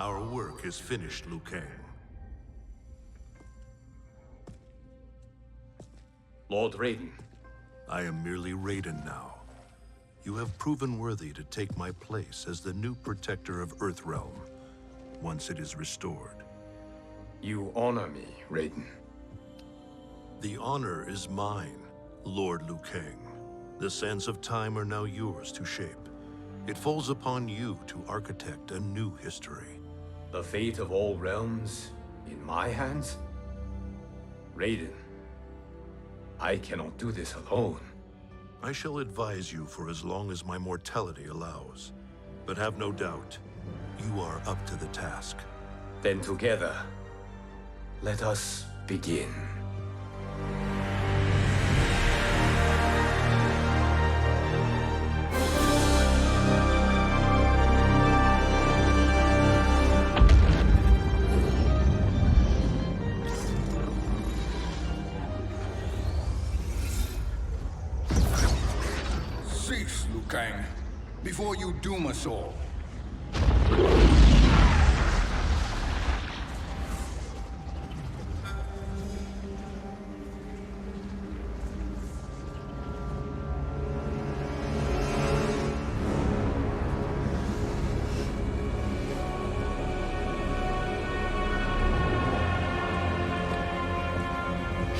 Our work is finished, Liu Kang. Lord Raiden. I am merely Raiden now. You have proven worthy to take my place as the new protector of Earthrealm, once it is restored. You honor me, Raiden. The honor is mine, Lord Liu Kang. The sands of time are now yours to shape. It falls upon you to architect a new history. The fate of all realms in my hands? Raiden, I cannot do this alone. I shall advise you for as long as my mortality allows. But have no doubt, you are up to the task. Then together, let us begin. Cease, Liu Kang, before you doom us all.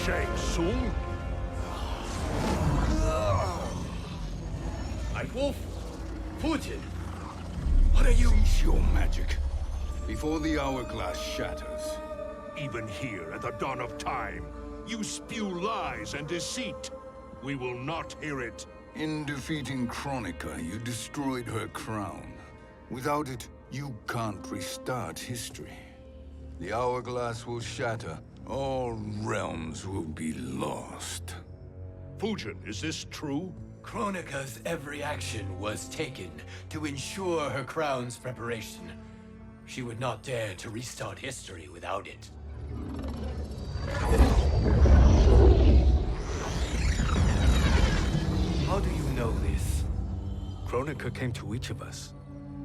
Shang Tsung? Wolf, Putin, what are you? Cease your magic, before the hourglass shatters. Even here at the dawn of time, you spew lies and deceit. We will not hear it. In defeating Kronika, you destroyed her crown. Without it, you can't restart history. The hourglass will shatter. All realms will be lost. Fujin, is this true? Kronika's every action was taken to ensure her crown's preparation. She would not dare to restart history without it. How do you know this? Kronika came to each of us.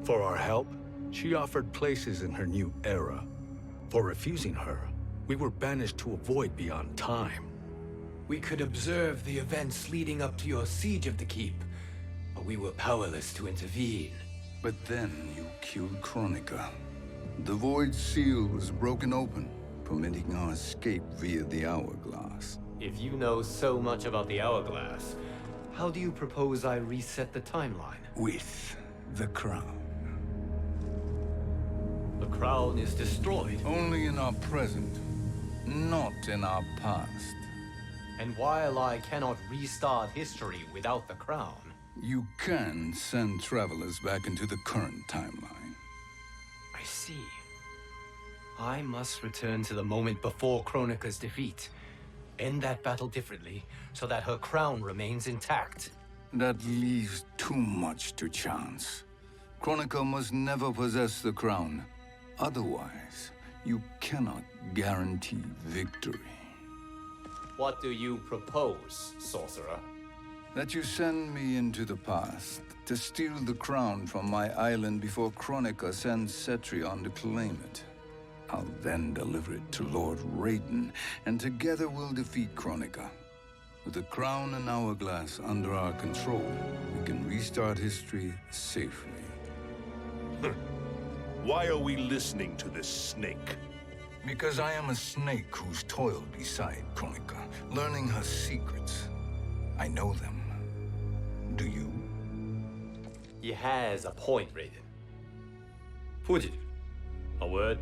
For our help, she offered places in her new era. For refusing her, we were banished to a void beyond time. We could observe the events leading up to your siege of the keep, but we were powerless to intervene. But then you killed Kronika. The Void Seal was broken open, permitting our escape via the hourglass. If you know so much about the hourglass, how do you propose I reset the timeline? With the crown. The crown is destroyed. Only in our present, not in our past. And while I cannot restart history without the crown... You can send travelers back into the current timeline. I see. I must return to the moment before Kronika's defeat. End that battle differently, so that her crown remains intact. That leaves too much to chance. Kronika must never possess the crown. Otherwise, you cannot guarantee victory. What do you propose, sorcerer? That you send me into the past to steal the crown from my island before Kronika sends Cetrion to claim it. I'll then deliver it to Lord Raiden, and together we'll defeat Kronika. With the crown and hourglass under our control, we can restart history safely. Why are we listening to this snake? Because I am a snake who's toiled beside Kronika, learning her secrets. I know them. Do you? He has a point, Raiden. Fujin, a word?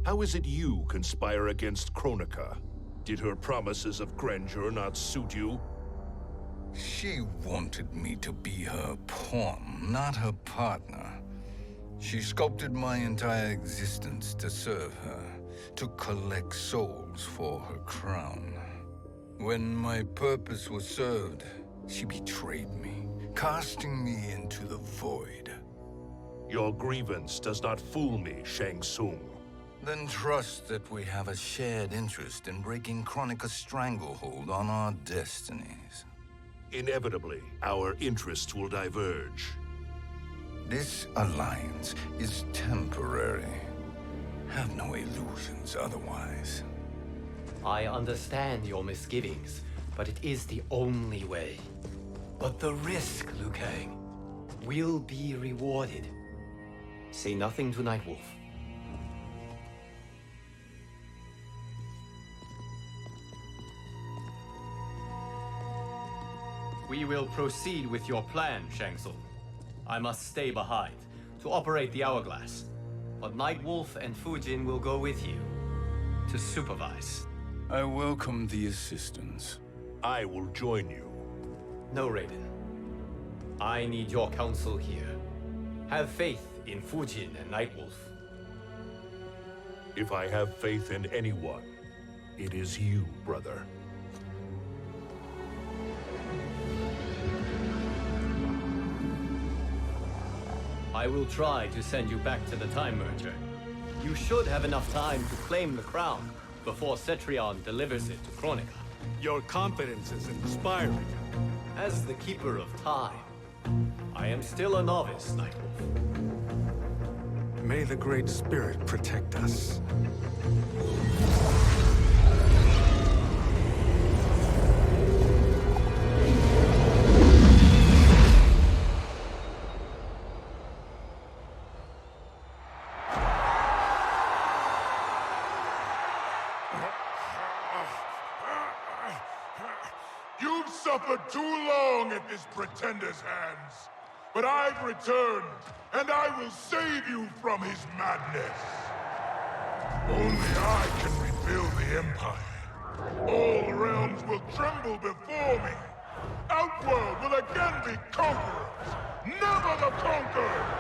How is it you conspire against Kronika? Did her promises of grandeur not suit you? She wanted me to be her pawn, not her partner. She sculpted my entire existence to serve her, to collect souls for her crown. When my purpose was served, she betrayed me, casting me into the void. Your grievance does not fool me, Shang Tsung. Then trust that we have a shared interest in breaking Kronika's stranglehold on our destinies. Inevitably, our interests will diverge. This alliance is temporary. Have no illusions otherwise. I understand your misgivings, but it is the only way. But the risk, Liu Kang, will be rewarded. Say nothing to Nightwolf. We will proceed with your plan, Shang Tsung. I must stay behind to operate the hourglass. But Nightwolf and Fujin will go with you to supervise. I welcome the assistance. I will join you. No, Raiden. I need your counsel here. Have faith in Fujin and Nightwolf. If I have faith in anyone, it is you, brother. I will try to send you back to the Time Merger. You should have enough time to claim the crown before Cetrion delivers it to Kronika. Your confidence is inspiring. As the Keeper of Time, I am still a novice, Nightwolf. May the Great Spirit protect us. You've suffered too long at this pretender's hands. But I've returned, and I will save you from his madness. Only I can rebuild the Empire. All realms will tremble before me. Outworld will again be conquerors, never the conquered!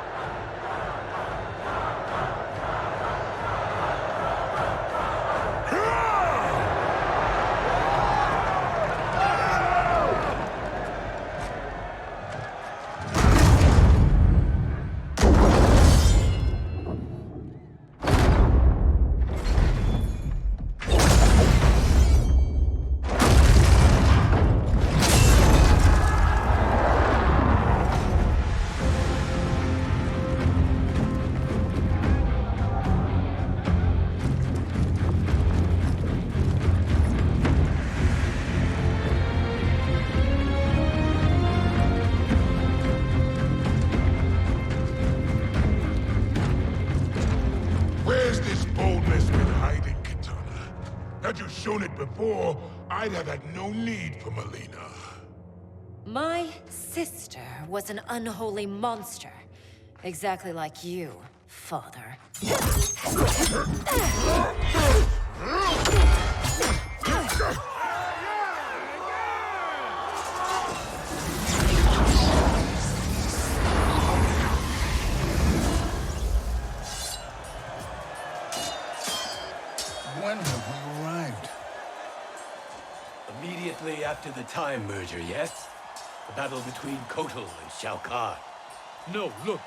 Before, I'd have had no need for Melina. My sister was an unholy monster. Exactly like you, father. When have we arrived? Immediately after the Time Merger, yes? The battle between Kotal and Shao Kahn. No, look.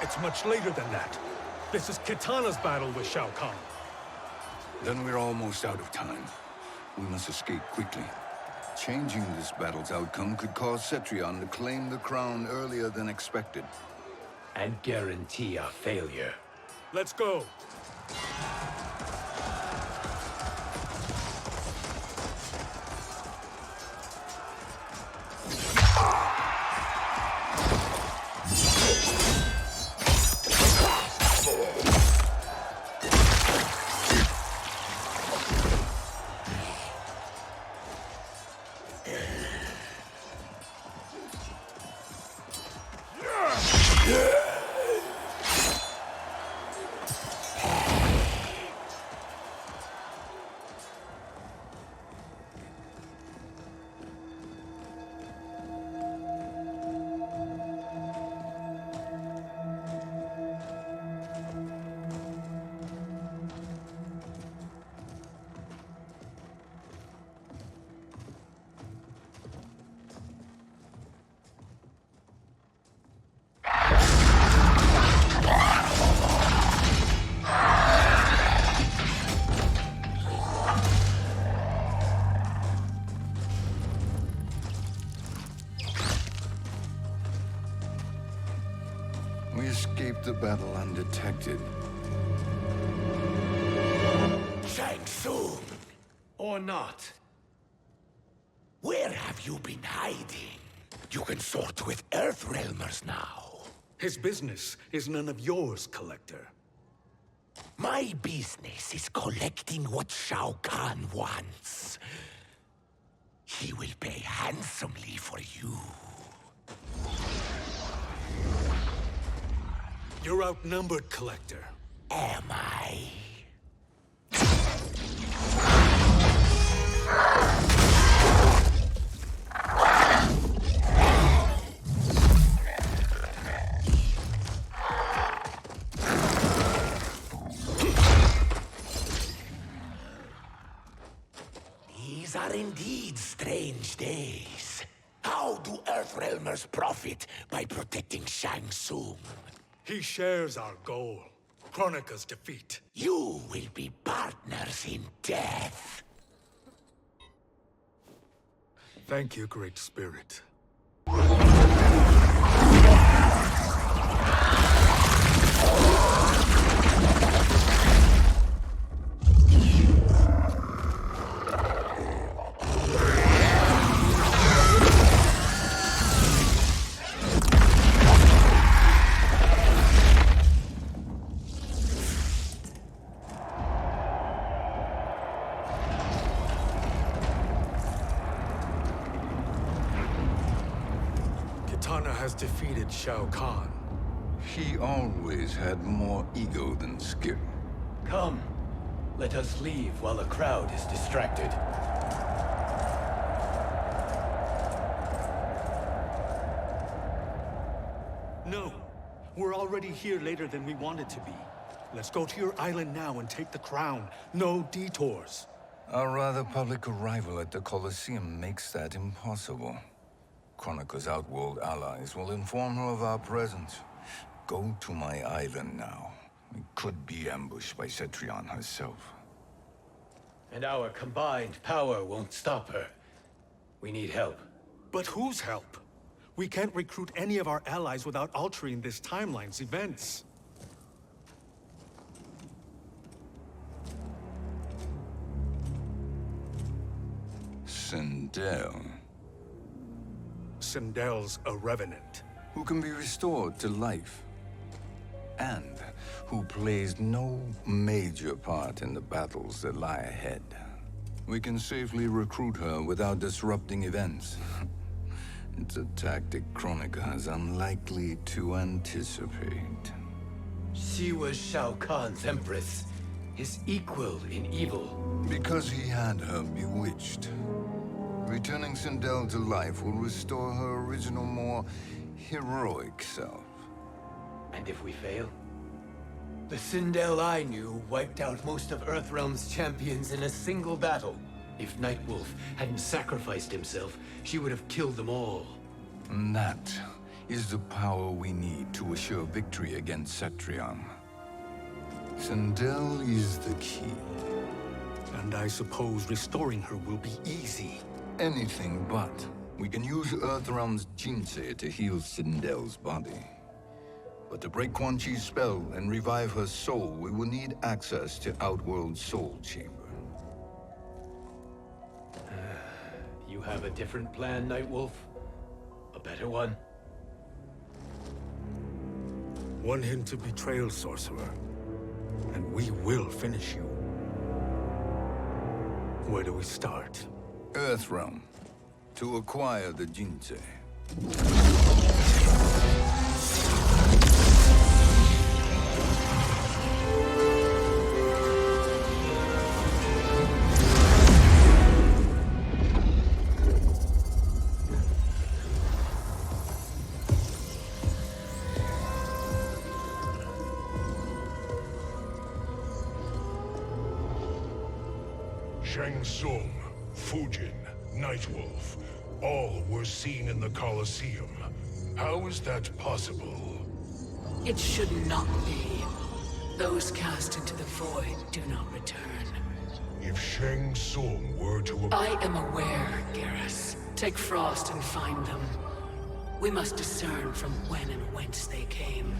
It's much later than that. This is Kitana's battle with Shao Kahn. Then we're almost out of time. We must escape quickly. Changing this battle's outcome could cause Cetrion to claim the crown earlier than expected. And guarantee our failure. Let's go. We escaped the battle undetected. Shang Tsung! Or not. Where have you been hiding? You can sort with Earthrealmers now. His business is none of yours, Collector. My business is collecting what Shao Kahn wants. He will pay handsomely for you. You're outnumbered, Collector. Am I? These are indeed strange days. How do Earthrealmers profit by protecting Shang Tsung? He shares our goal. Kronika's defeat. You will be partners in death. Thank you, Great Spirit. Kitana has defeated Shao Kahn. He always had more ego than skill. Come, let us leave while the crowd is distracted. No, we're already here later than we wanted to be. Let's go to your island now and take the crown. No detours. Our rather public arrival at the Coliseum makes that impossible. Kronika's outworld allies will inform her of our presence. Go to my island now. We could be ambushed by Cetrion herself. And our combined power won't stop her. We need help. But whose help? We can't recruit any of our allies without altering this timeline's events. Sindel, Sindel's a revenant. who can be restored to life, and who plays no major part in the battles that lie ahead. We can safely recruit her without disrupting events. It's a tactic Kronika is unlikely to anticipate. She was Shao Kahn's empress, his equal in evil. Because he had her bewitched. Returning Sindel to life will restore her original, more heroic self. And if we fail? The Sindel I knew wiped out most of Earthrealm's champions in a single battle. If Nightwolf hadn't sacrificed himself, she would have killed them all. And that is the power we need to assure victory against Cetrion. Sindel is the key. And I suppose restoring her will be easy. Anything but. We can use Earthrealm's Jinsei to heal Sindel's body. But to break Quan Chi's spell and revive her soul, we will need access to Outworld's Soul Chamber. You have a different plan, Nightwolf? A better one? One hint to Betrayal, Sorcerer. And we will finish you. Where do we start? Earthrealm. To acquire the Jinsei. Shang Tsung, Fujin, Nightwolf, all were seen in the Coliseum. How is that possible? It should not be. Those cast into the void do not return. If Shang Tsung were to... I am aware, Garrus. Take Frost and find them. We must discern from when and whence they came.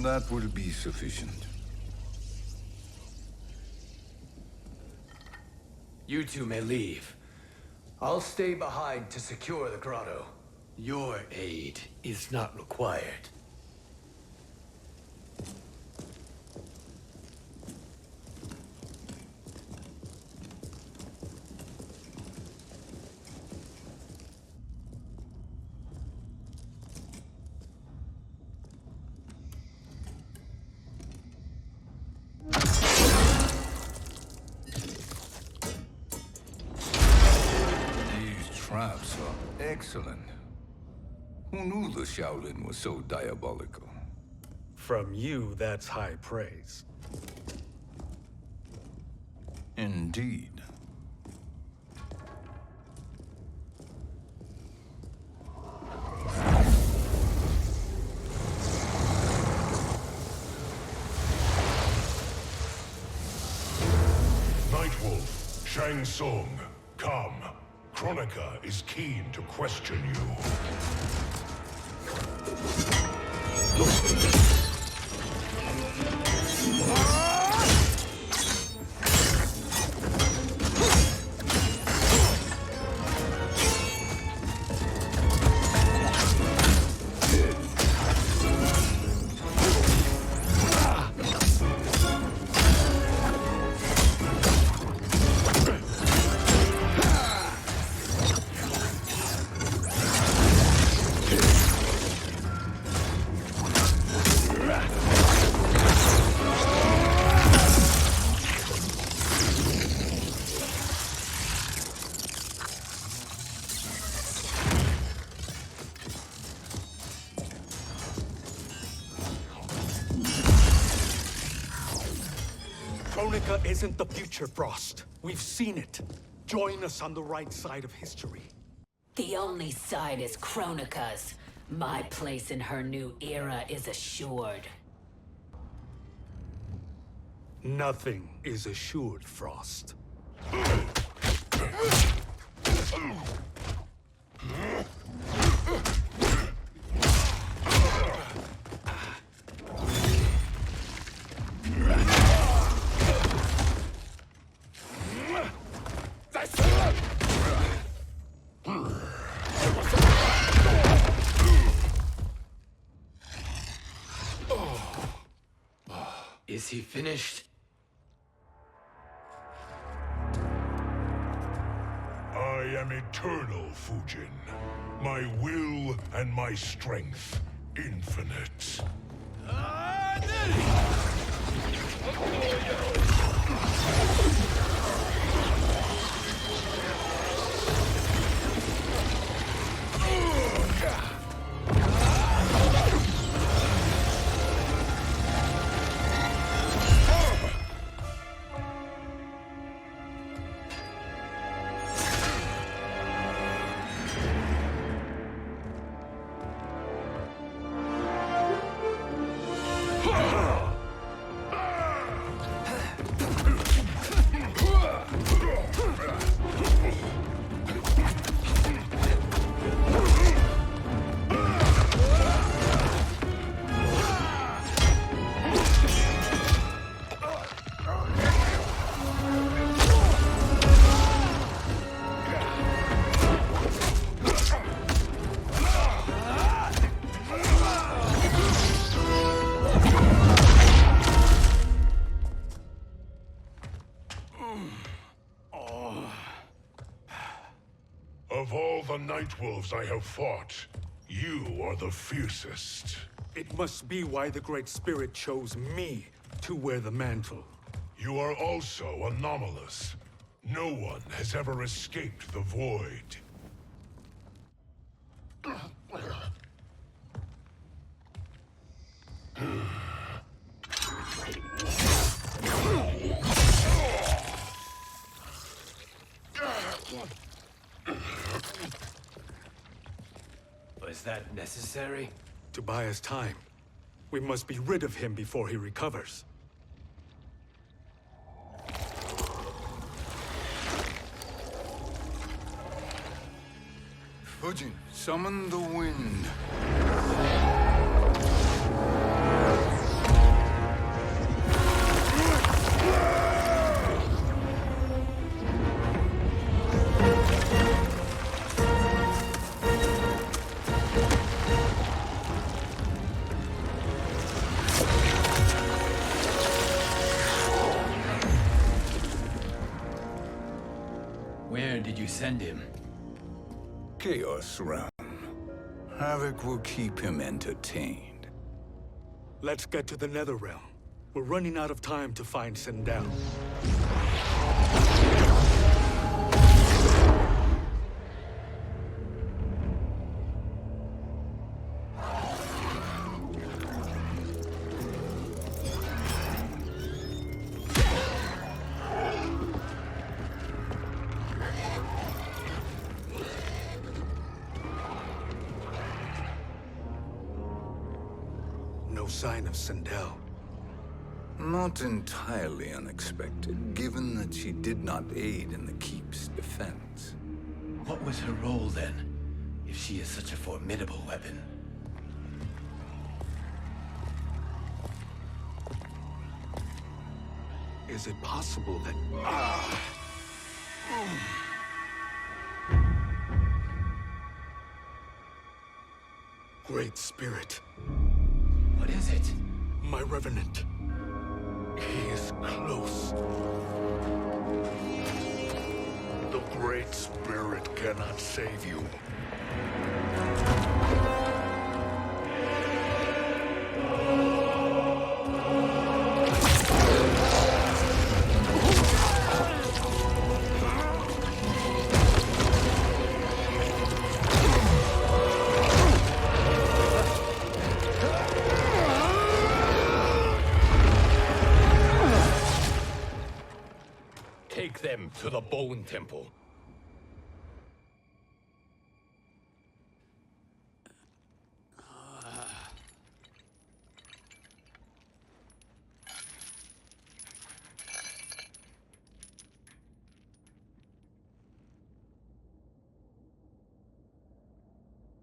That will be sufficient. You two may leave. I'll stay behind to secure the grotto. Your aid is not required. Traps are excellent. Who knew the Shaolin was so diabolical? From you, that's high praise. Indeed. Nightwolf, Shang Tsung, come. Kronika is keen to question you. Kronika isn't the future, Frost. We've seen it. Join us on the right side of history. The only side is Kronika's. My place in her new era is assured. Nothing is assured, Frost. Is he finished? I am eternal, Fujin. My will and my strength, infinite. Of all the Nightwolves I have fought, you are the fiercest. It must be why the Great Spirit chose me to wear the mantle. You are also anomalous. No one has ever escaped the void. Was that necessary? To buy us time. We must be rid of him before he recovers. Fujin, summon the wind. Where did you send him? Chaos Realm. Havoc will keep him entertained. Let's get to the Netherrealm. We're running out of time to find Sindel. No sign of Sindel. Not entirely unexpected, given that she did not aid in the Keep's defense. What was her role then, if she is such a formidable weapon? Is it possible that... Great Spirit. What is it? My Revenant. He is close. The Great Spirit cannot save you. Take them to the Bone Temple.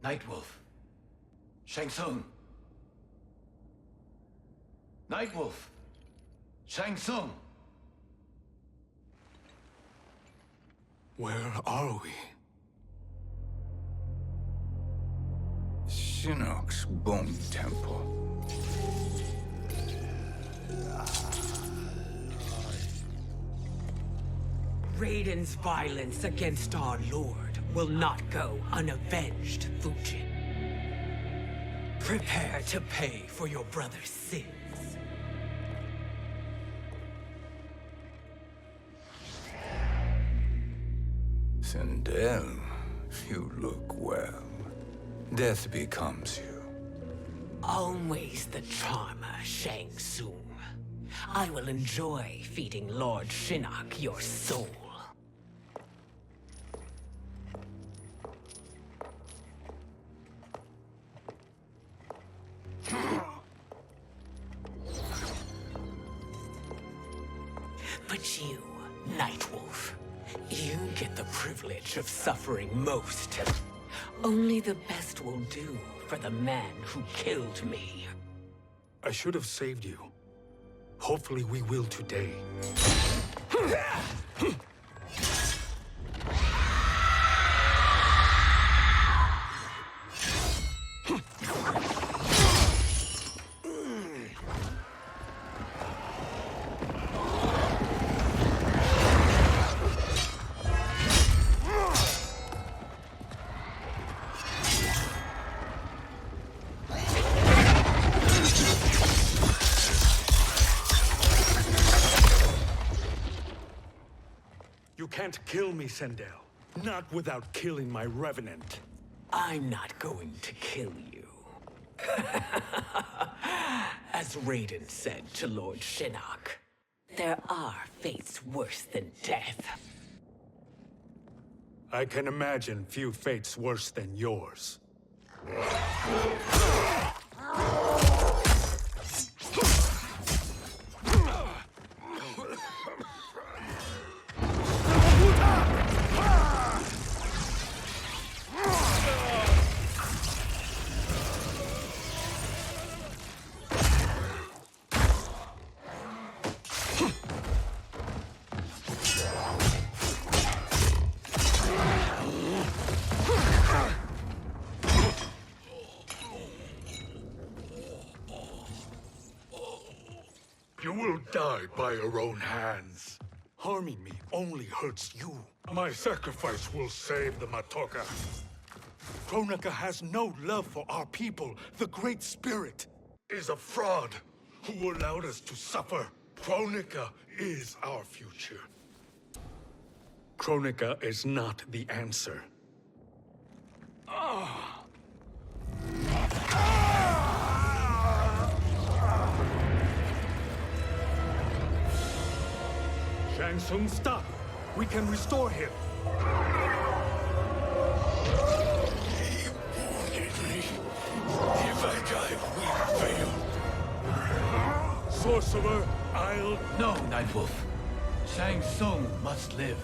Nightwolf. Shang Tsung. Nightwolf. Shang Tsung. Where are we? Shinnok's Bone Temple. Raiden's violence against our Lord will not go unavenged, Fujin. Prepare to pay for your brother's sins. Sindel, you look well. Death becomes you. Always the charmer, Shang Tsung. I will enjoy feeding Lord Shinnok your soul. But you, Nightwolf, you get the privilege of suffering most. Only the best will do for the man who killed me. I should have saved you. Hopefully we will today. You can't kill me, Sindel. Not without killing my Revenant. I'm not going to kill you. As Raiden said to Lord Shinnok, there are fates worse than death. I can imagine few fates worse than yours. You will die by your own hands. Harming me only hurts you. My sacrifice will save the Matoka. Kronika has no love for our people. The Great Spirit Is a fraud who allowed us to suffer. Kronika is our future. Kronika is not the answer. Shang Tsung, stop! We can restore him. If I die, we fail. Sorcerer, I'll... No, Nightwolf. Shang Tsung must live.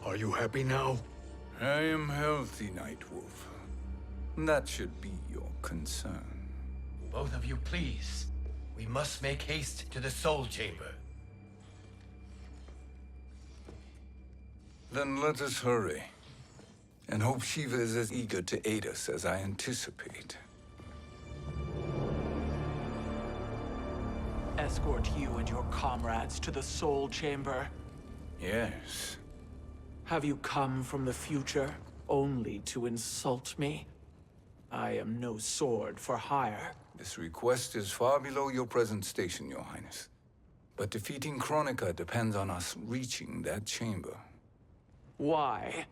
Are you happy now? I am healthy, Nightwolf. That should be your concern. Both of you, please. We must make haste to the Soul Chamber. Then let us hurry. And hope Shiva is as eager to aid us as I anticipate. Escort you and your comrades to the Soul Chamber. Yes. Have you come from the future only to insult me? I am no sword for hire. This request is far below your present station, Your Highness. But defeating Kronika depends on us reaching that chamber. Why?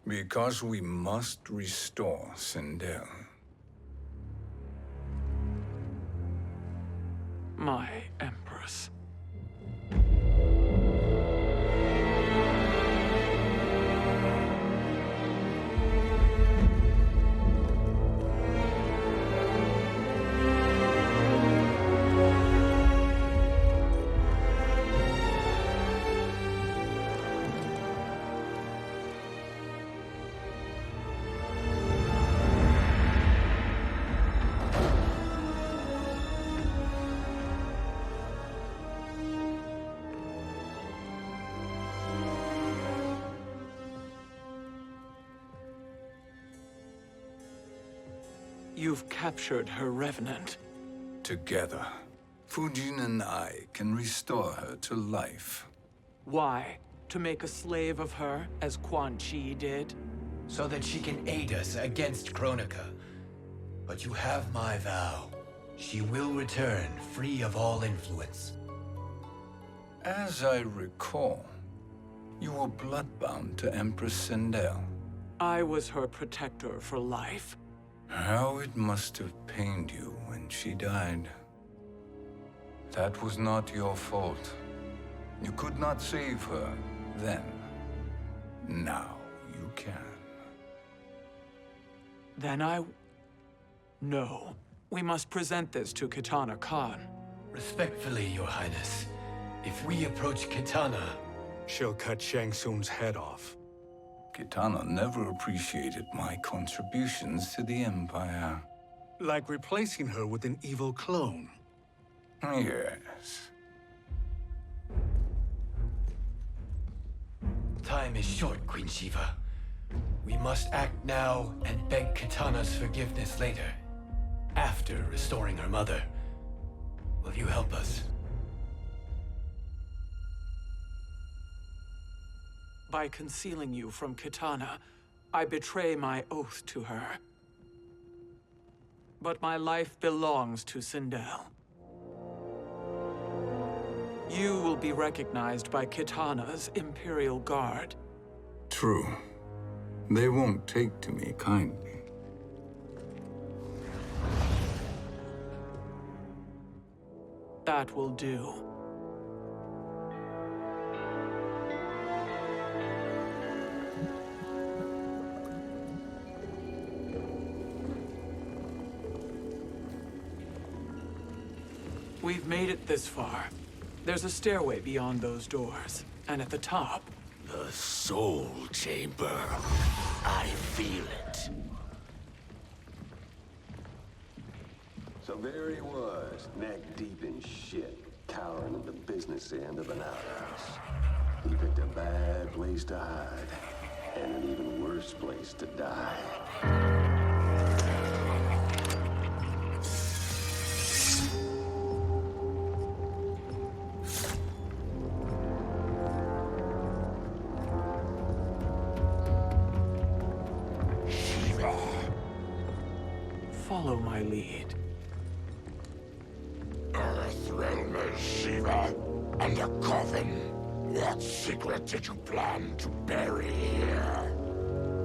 Because we must restore Sindel. My empress. You've captured her revenant. Together, Fujin and I can restore her to life. Why? To make a slave of her, as Quan Chi did? So that she can aid us against Kronika. But you have my vow. She will return free of all influence. As I recall, you were bloodbound to Empress Sindel. I was her protector for life. How it must have pained you when she died. That was not your fault. You could not save her then. Now you can. Then No. We must present this to Kitana Khan. Respectfully, Your Highness. If we approach Kitana... She'll cut Shang Tsung's head off. Kitana never appreciated my contributions to the Empire. Like replacing her with an evil clone. Yes. Time is short, Queen Shiva. We must act now and beg Kitana's forgiveness later. After restoring her mother. Will you help us? By concealing you from Kitana, I betray my oath to her. But my life belongs to Sindel. You will be recognized by Kitana's Imperial Guard. True. They won't take to me kindly. That will do. We've made it this far. There's a stairway beyond those doors. And at the top... The soul chamber. I feel it. So there he was, neck deep in shit, cowering at the business end of an outhouse. He picked a bad place to hide, and an even worse place to die. Follow my lead. Earthrealm is Shiva, and a coffin. What secret did you plan to bury here?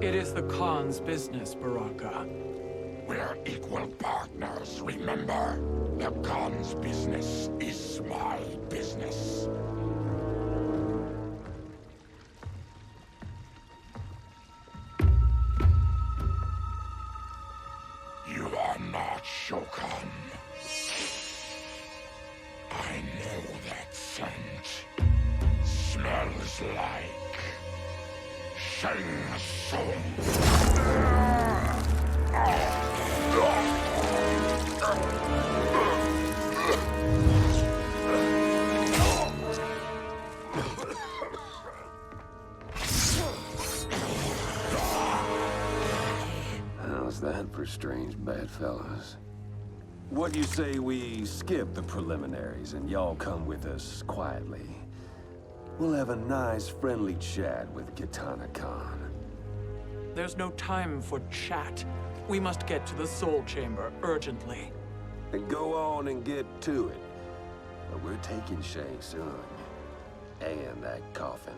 It is the Khan's business, Baraka. We're equal partners, remember? The Khan's business is my business. You are not Shokan. I know that scent. Smells like Shang Tsung. How's that for strange bedfellows? What do you say we skip the preliminaries and y'all come with us quietly? We'll have a nice, friendly chat with Kitana Khan. There's no time for chat. We must get to the Soul Chamber urgently. Then go on and get to it. But we're taking Shang Tsung. And that coffin.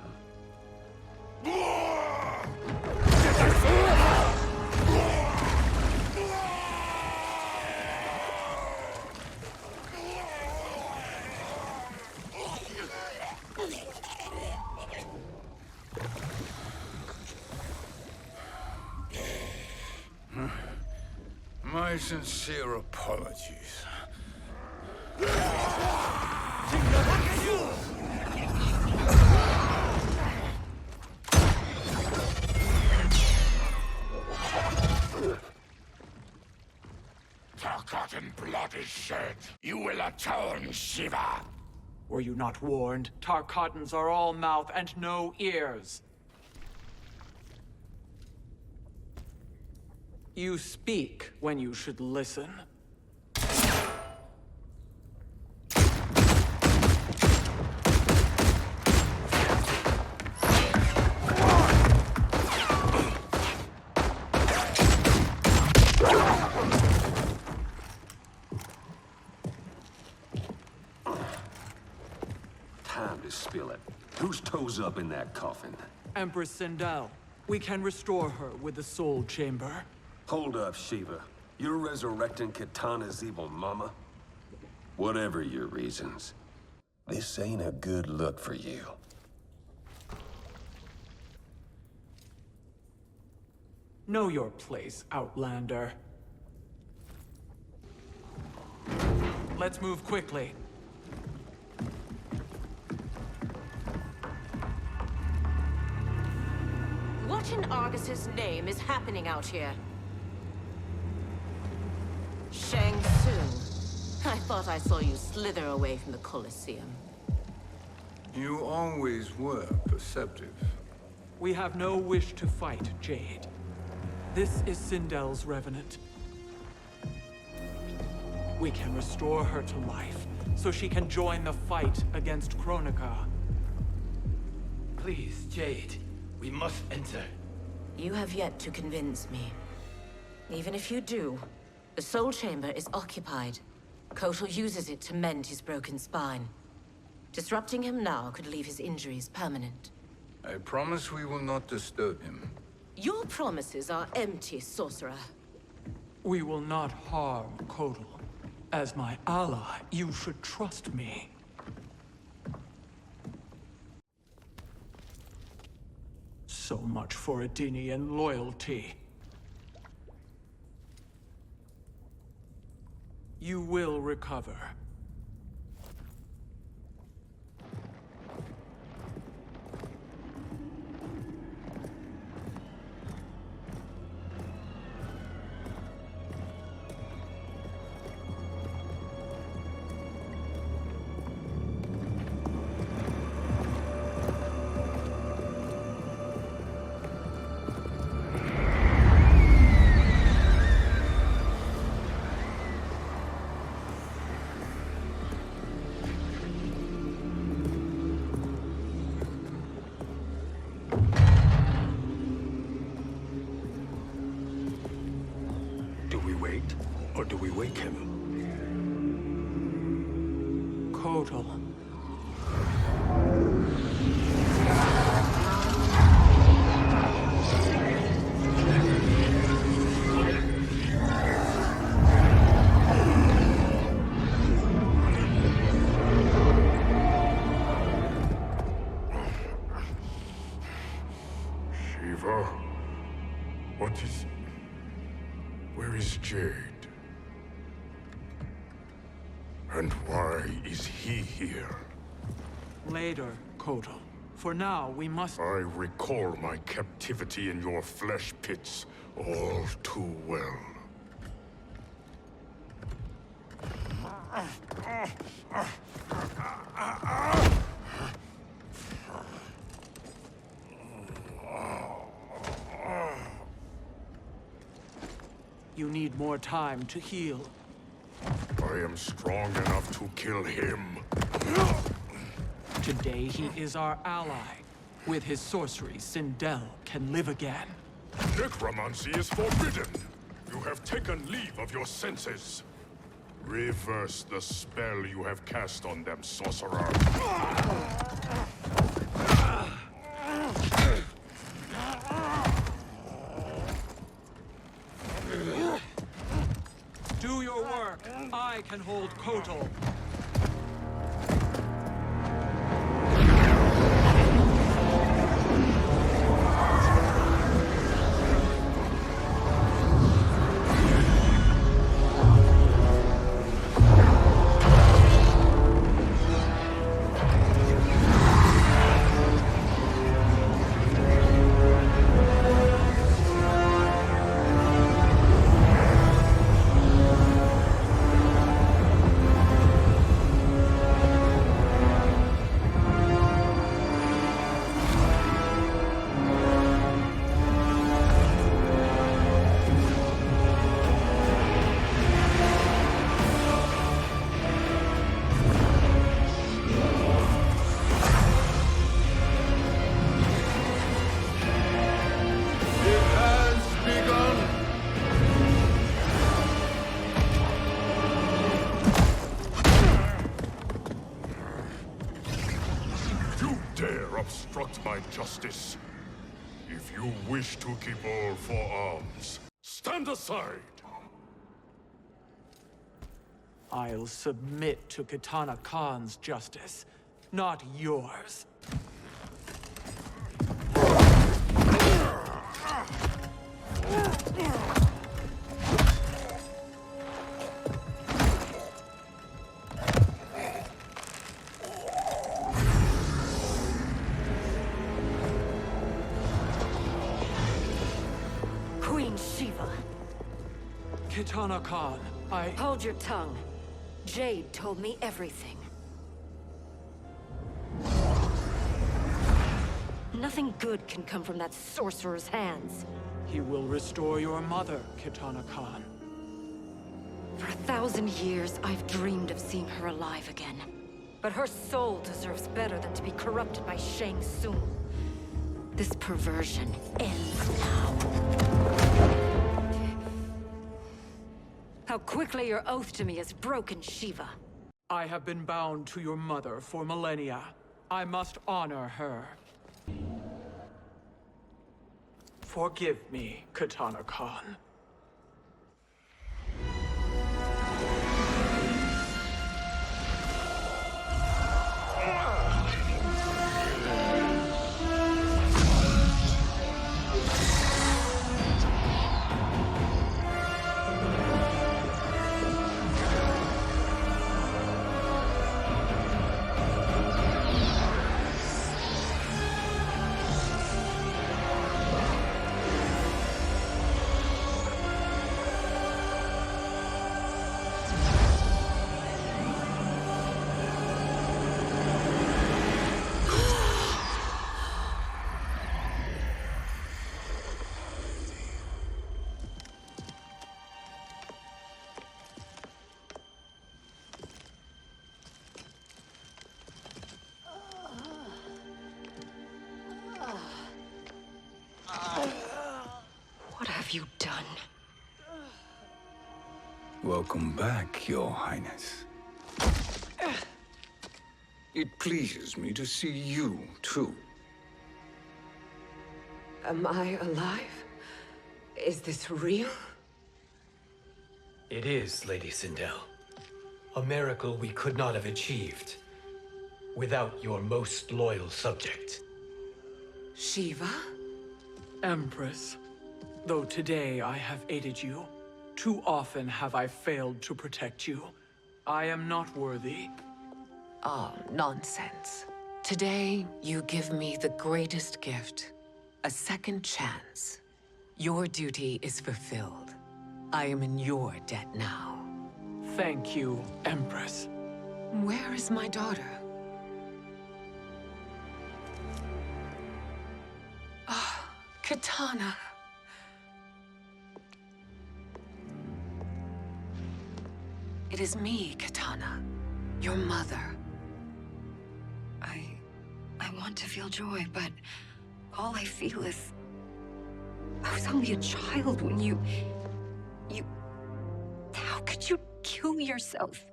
My sincere apologies. Forgotten blood is shed. You will atone, Shiva. Were you not warned? Tarkatans are all mouth and no ears. You speak when you should listen. Time to spill it. Whose toes up in that coffin? Empress Sindel. We can restore her with the Soul Chamber. Hold up, Shiva. You're resurrecting Kitana's evil mama? Whatever your reasons, this ain't a good look for you. Know your place, Outlander. Let's move quickly. What in Argus's name is happening out here? Shang Tsung. I thought I saw you slither away from the coliseum. You always were perceptive. We have no wish to fight, Jade. This is Sindel's revenant. We can restore her to life, so she can join the fight against Kronika. Please, Jade. We must enter. You have yet to convince me. Even if you do, the Soul Chamber is occupied. Kotal uses it to mend his broken spine. Disrupting him now could leave his injuries permanent. I promise we will not disturb him. Your promises are empty, sorcerer. We will not harm Kotal. As my ally, you should trust me. So much for Adenian loyalty. You will recover. wait, or do we wake him? Kotal. Shiva? What is... Where is Jade? And why is he here? Later, Kotal. For now, we must... I recall my captivity in your flesh pits all too well. You need more time to heal. I am strong enough to kill him. Today he is our ally. With his sorcery, Sindel can live again. Necromancy is forbidden. You have taken leave of your senses. Reverse the spell you have cast on them, sorcerer. Do your work. I can hold Kotal. Obstruct my justice. If you wish to keep all 4 arms, stand aside! I'll submit to Kitana Khan's justice, not yours. Shiva. Kitana Khan, Hold your tongue. Jade told me everything. Nothing good can come from that sorcerer's hands. He will restore your mother, Kitana Khan. For 1,000 years, I've dreamed of seeing her alive again. But her soul deserves better than to be corrupted by Shang Tsung. This perversion ends now. How quickly your oath to me is broken, Shiva. I have been bound to your mother for millennia. I must honor her. Forgive me, Kitana Khan. What have you done? Welcome back, Your Highness. It pleases me to see you, too. Am I alive? Is this real? It is, Lady Sindel. A miracle we could not have achieved without your most loyal subject. Shiva? Empress, though today I have aided you, too often have I failed to protect you. I am not worthy. Oh, nonsense. Today, you give me the greatest gift. A second chance. Your duty is fulfilled. I am in your debt now. Thank you, Empress. Where is my daughter? Ah, Katana. It is me, Katana. Your mother. I want to feel joy, but all I feel is... I was only a child when you... How could you kill yourself?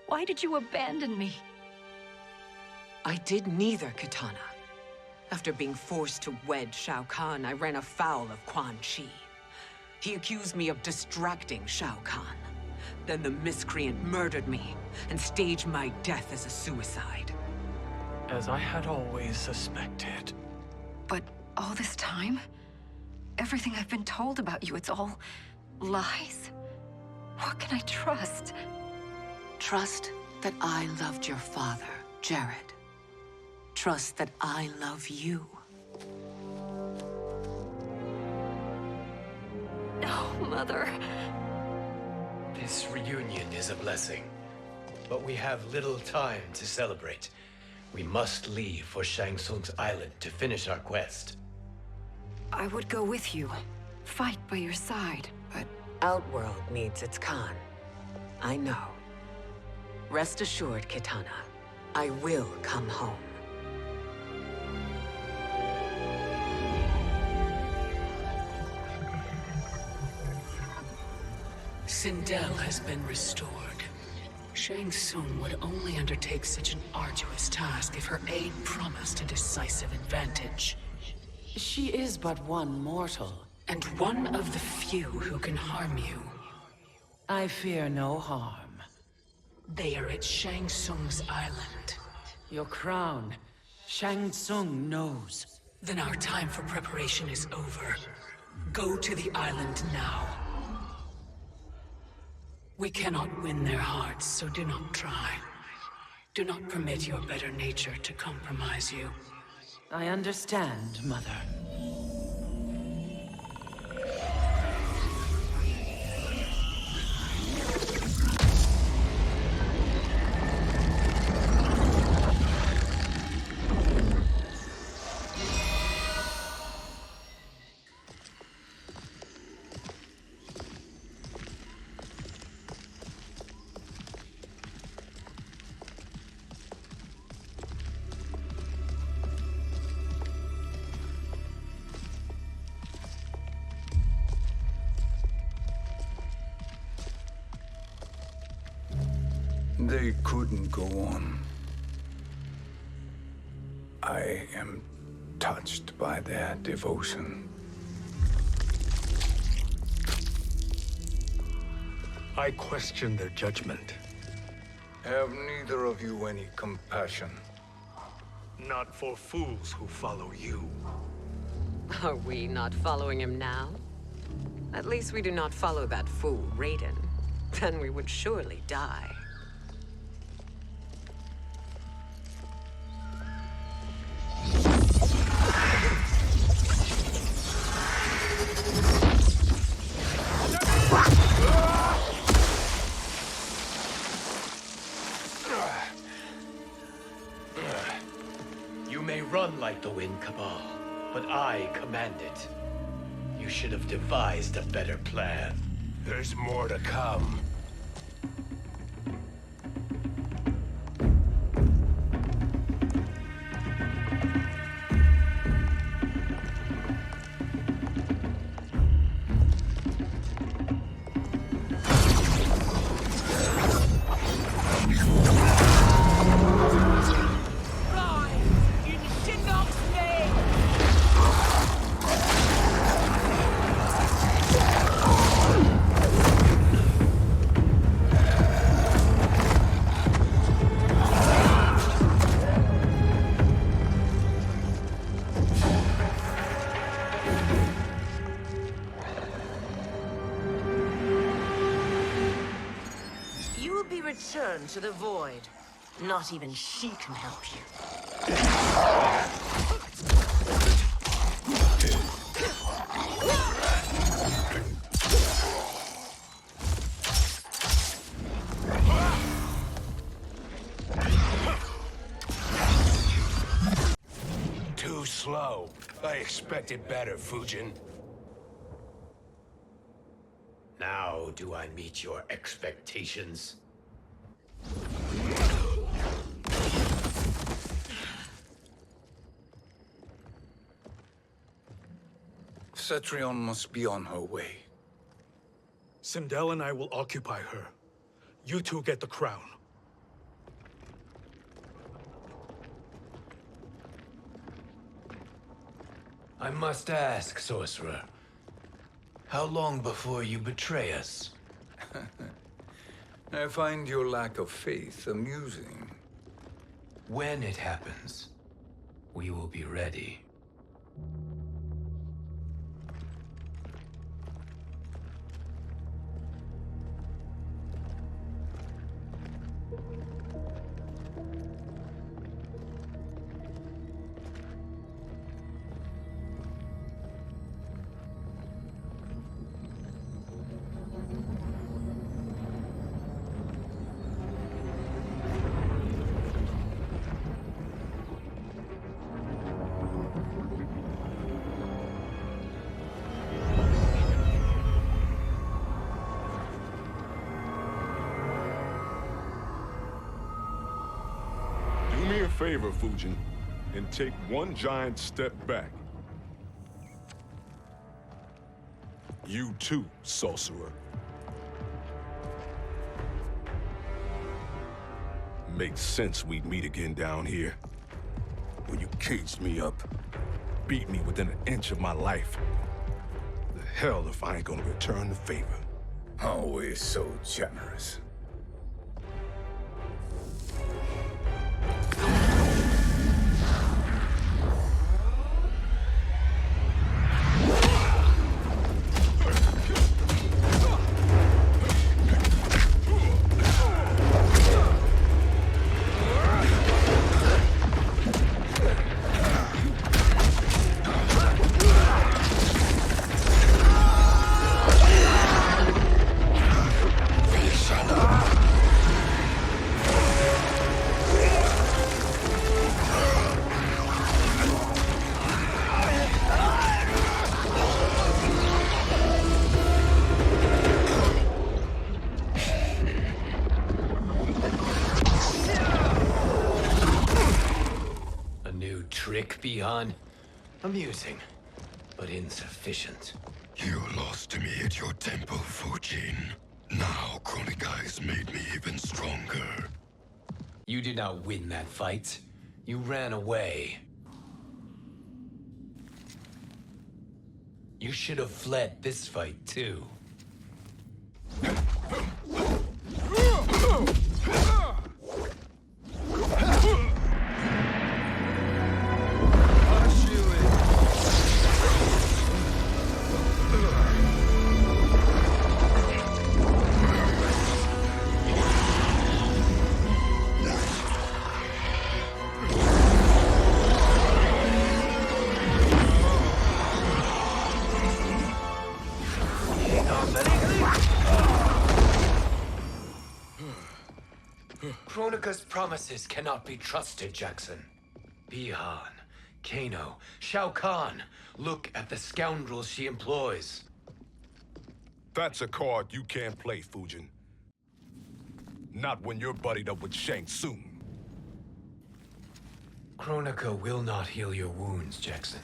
Why did you abandon me? I did neither, Katana. After being forced to wed Shao Kahn, I ran afoul of Quan Chi. He accused me of distracting Shao Kahn. Then the miscreant murdered me and staged my death as a suicide. As I had always suspected. But all this time? Everything I've been told about you, it's all lies? What can I trust? Trust that I loved your father, Jared. Trust that I love you. No, Mother. This reunion is a blessing, but we have little time to celebrate. We must leave for Shang Tsung's island to finish our quest. I would go with you, fight by your side, but... Outworld needs its Khan. I know. Rest assured, Kitana. I will come home. Sindel has been restored. Shang Tsung would only undertake such an arduous task if her aid promised a decisive advantage. She is but one mortal, and one of the few who can harm you. I fear no harm. They are at Shang Tsung's island. Your crown. Shang Tsung knows. Then our time for preparation is over. Go to the island now. We cannot win their hearts, so do not try. Do not permit your better nature to compromise you. I understand, Mother. They couldn't go on. I am touched by their devotion. I question their judgment. Have neither of you any compassion? Not for fools who follow you. Are we not following him now? At least we do not follow that fool, Raiden. Then we would surely die. You may run like the wind, Cabal, but I command it. You should have devised a better plan. There's more to come. Return to the void. Not even she can help you. Too slow. I expected better, Fujin. Now do I meet your expectations? Cetrion must be on her way. Sindel and I will occupy her. You two get the crown. I must ask, sorcerer. How long before you betray us? I find your lack of faith amusing. When it happens, we will be ready. Do me a favor, Fujin, and take one giant step back. You too, sorcerer. Makes sense we'd meet again down here. When you caged me up, beat me within an inch of my life. The hell if I ain't gonna return the favor. Always so generous. Beyond amusing, but insufficient. You lost to me at your temple, Fujin. Now Kronika has made me even stronger. You did not win that fight. You ran away. You should have fled this fight, too. Kronika's promises cannot be trusted, Jackson. Bihan, Kano, Shao Kahn. Look at the scoundrels she employs. That's a card you can't play, Fujin. Not when you're buddied up with Shang Tsung. Kronika will not heal your wounds, Jackson.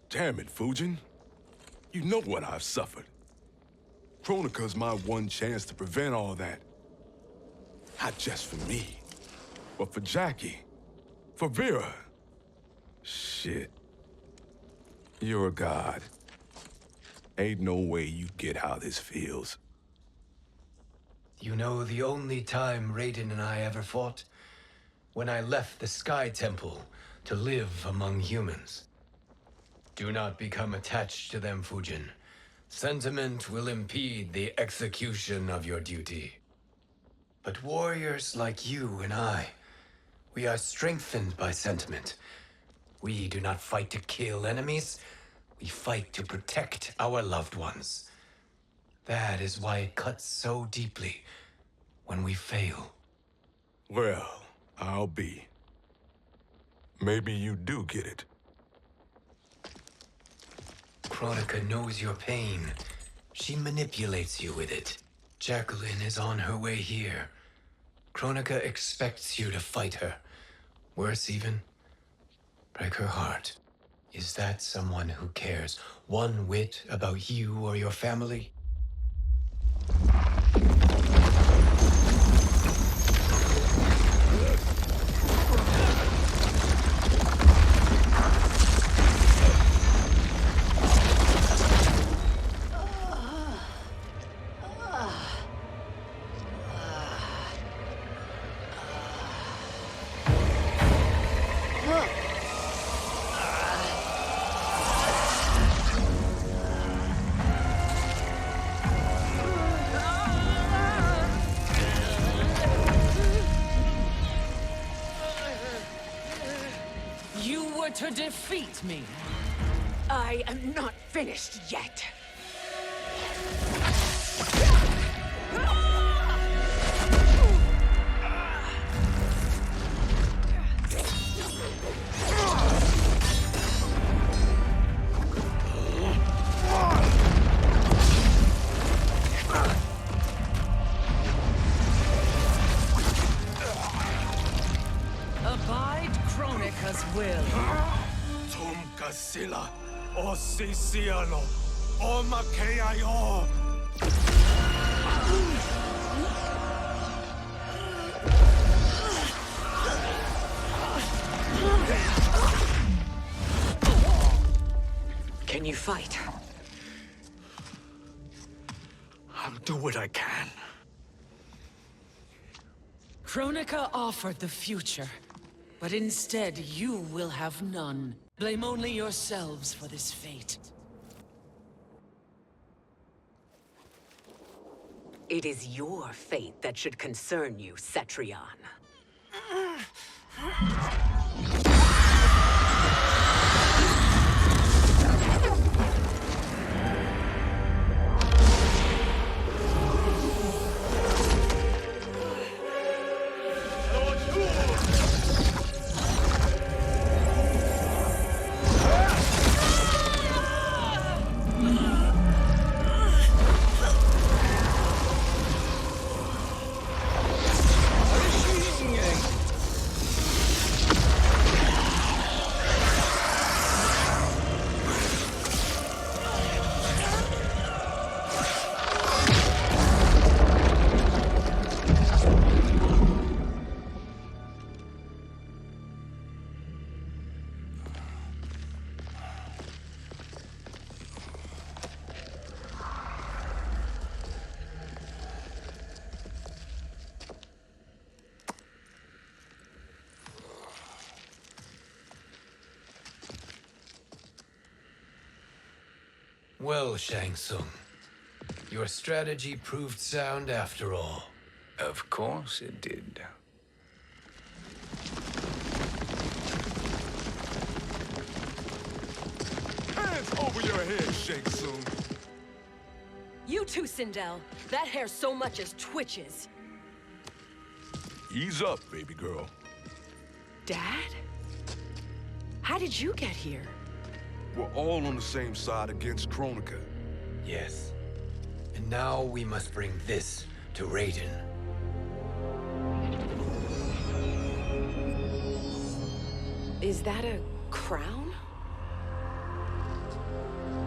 Damn it, Fujin. You know what I've suffered. Kronika's my one chance to prevent all that. Not just for me, but for Jackie, for Vera. Shit. You're a god. Ain't no way you get how this feels. You know the only time Raiden and I ever fought? When I left the Sky Temple to live among humans. Do not become attached to them, Fujin. Sentiment will impede the execution of your duty. But warriors like you and I, we are strengthened by sentiment. We do not fight to kill enemies, we fight to protect our loved ones. That is why it cuts so deeply when we fail. Well, I'll be. Maybe you do get it. Kronika knows your pain. She manipulates you with it. Jacqueline is on her way here. Kronika expects you to fight her. Worse even, break her heart. Is that someone who cares one whit about you or your family? To defeat me. I am not finished yet. Abide Kronika's will. Sila, o Sisiano, o Makeayo. Can you fight? I'll do what I can. Kronika offered the future, but instead you will have none. Blame only yourselves for this fate. It is your fate that should concern you, Cetrion. Well, Shang Tsung, your strategy proved sound after all. Of course it did. Hands over your head, Shang Tsung. You too, Sindel. That hair so much as twitches. Ease up, baby girl. Dad? How did you get here? We're all on the same side against Kronika. Yes. And now we must bring this to Raiden. Is that a crown?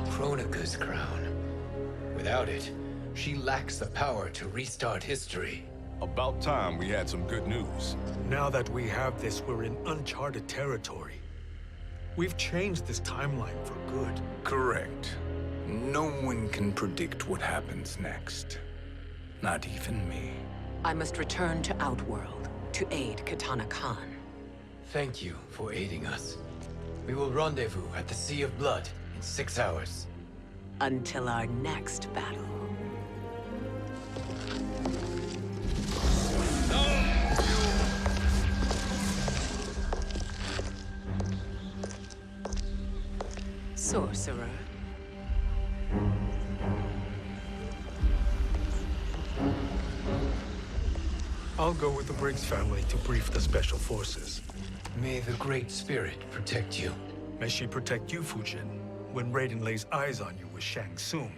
Kronika's crown. Without it, she lacks the power to restart history. About time we had some good news. Now that we have this, we're in uncharted territory. We've changed this timeline for good. Correct. No one can predict what happens next. Not even me. I must return to Outworld to aid Kitana Khan. Thank you for aiding us. We will rendezvous at the Sea of Blood in 6 hours. Until our next battle. Sorcerer. I'll go with the Briggs family to brief the Special Forces. May the Great Spirit protect you. May she protect you, Fujin, when Raiden lays eyes on you with Shang Tsung.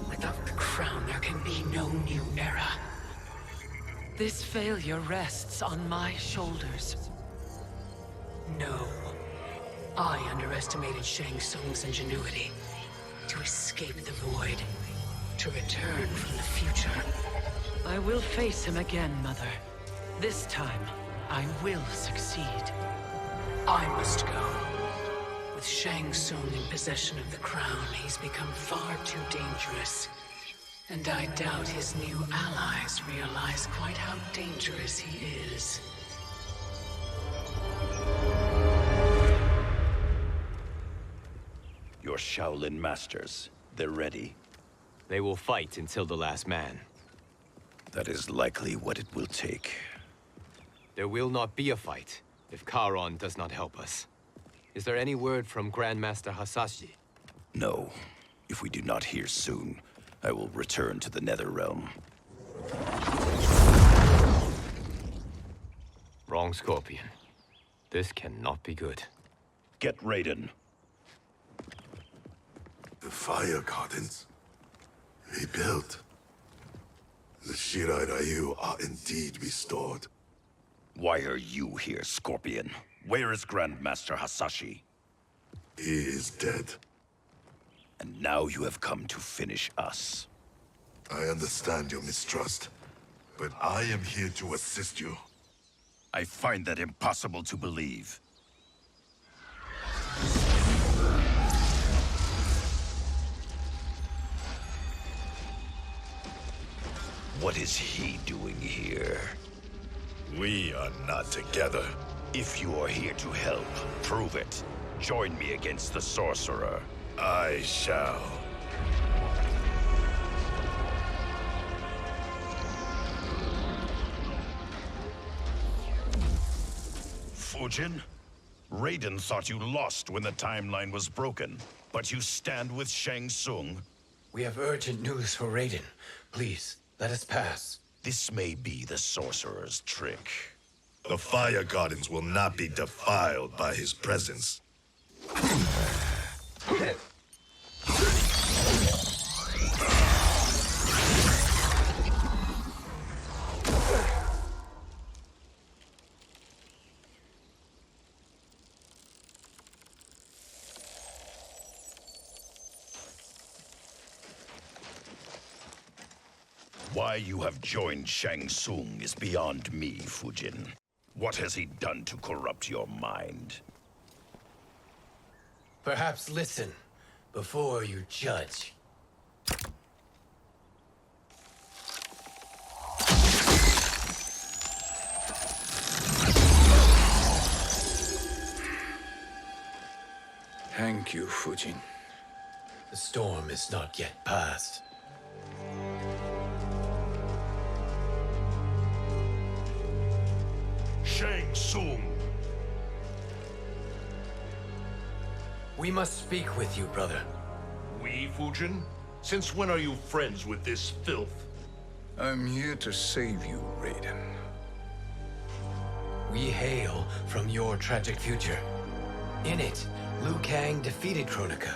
Without the crown, there can be no new era. This failure rests on my shoulders. No. I underestimated Shang Tsung's ingenuity. To escape the void. To return from the future. I will face him again, Mother. This time, I will succeed. I must go. With Shang Tsung in possession of the crown, he's become far too dangerous. And I doubt his new allies realize quite how dangerous he is. Your Shaolin masters, they're ready. They will fight until the last man. That is likely what it will take. There will not be a fight if Charon does not help us. Is there any word from Grandmaster Hasashi? No. If we do not hear soon, I will return to the Netherrealm. Wrong, Scorpion. This cannot be good. Get Raiden. The fire gardens. Rebuilt. The Shirai Ryu are indeed restored. Why are you here, Scorpion? Where is Grandmaster Hasashi? He is dead. And now you have come to finish us. I understand your mistrust, but I am here to assist you. I find that impossible to believe. What is he doing here? We are not together. If you are here to help, prove it. Join me against the Sorcerer. I shall. Fujin? Raiden thought you lost when the timeline was broken, but you stand with Shang Tsung. We have urgent news for Raiden. Please, let us pass. This may be the Sorcerer's trick. The fire gardens will not be defiled by his presence. Why you have joined Shang Tsung is beyond me, Fujin. What has he done to corrupt your mind? Perhaps listen before you judge. Thank you, Fujin. The storm is not yet past. Shang Tsung! We must speak with you, brother. We, Fujin? Since when are you friends with this filth? I'm here to save you, Raiden. We hail from your tragic future. In it, Liu Kang defeated Kronika,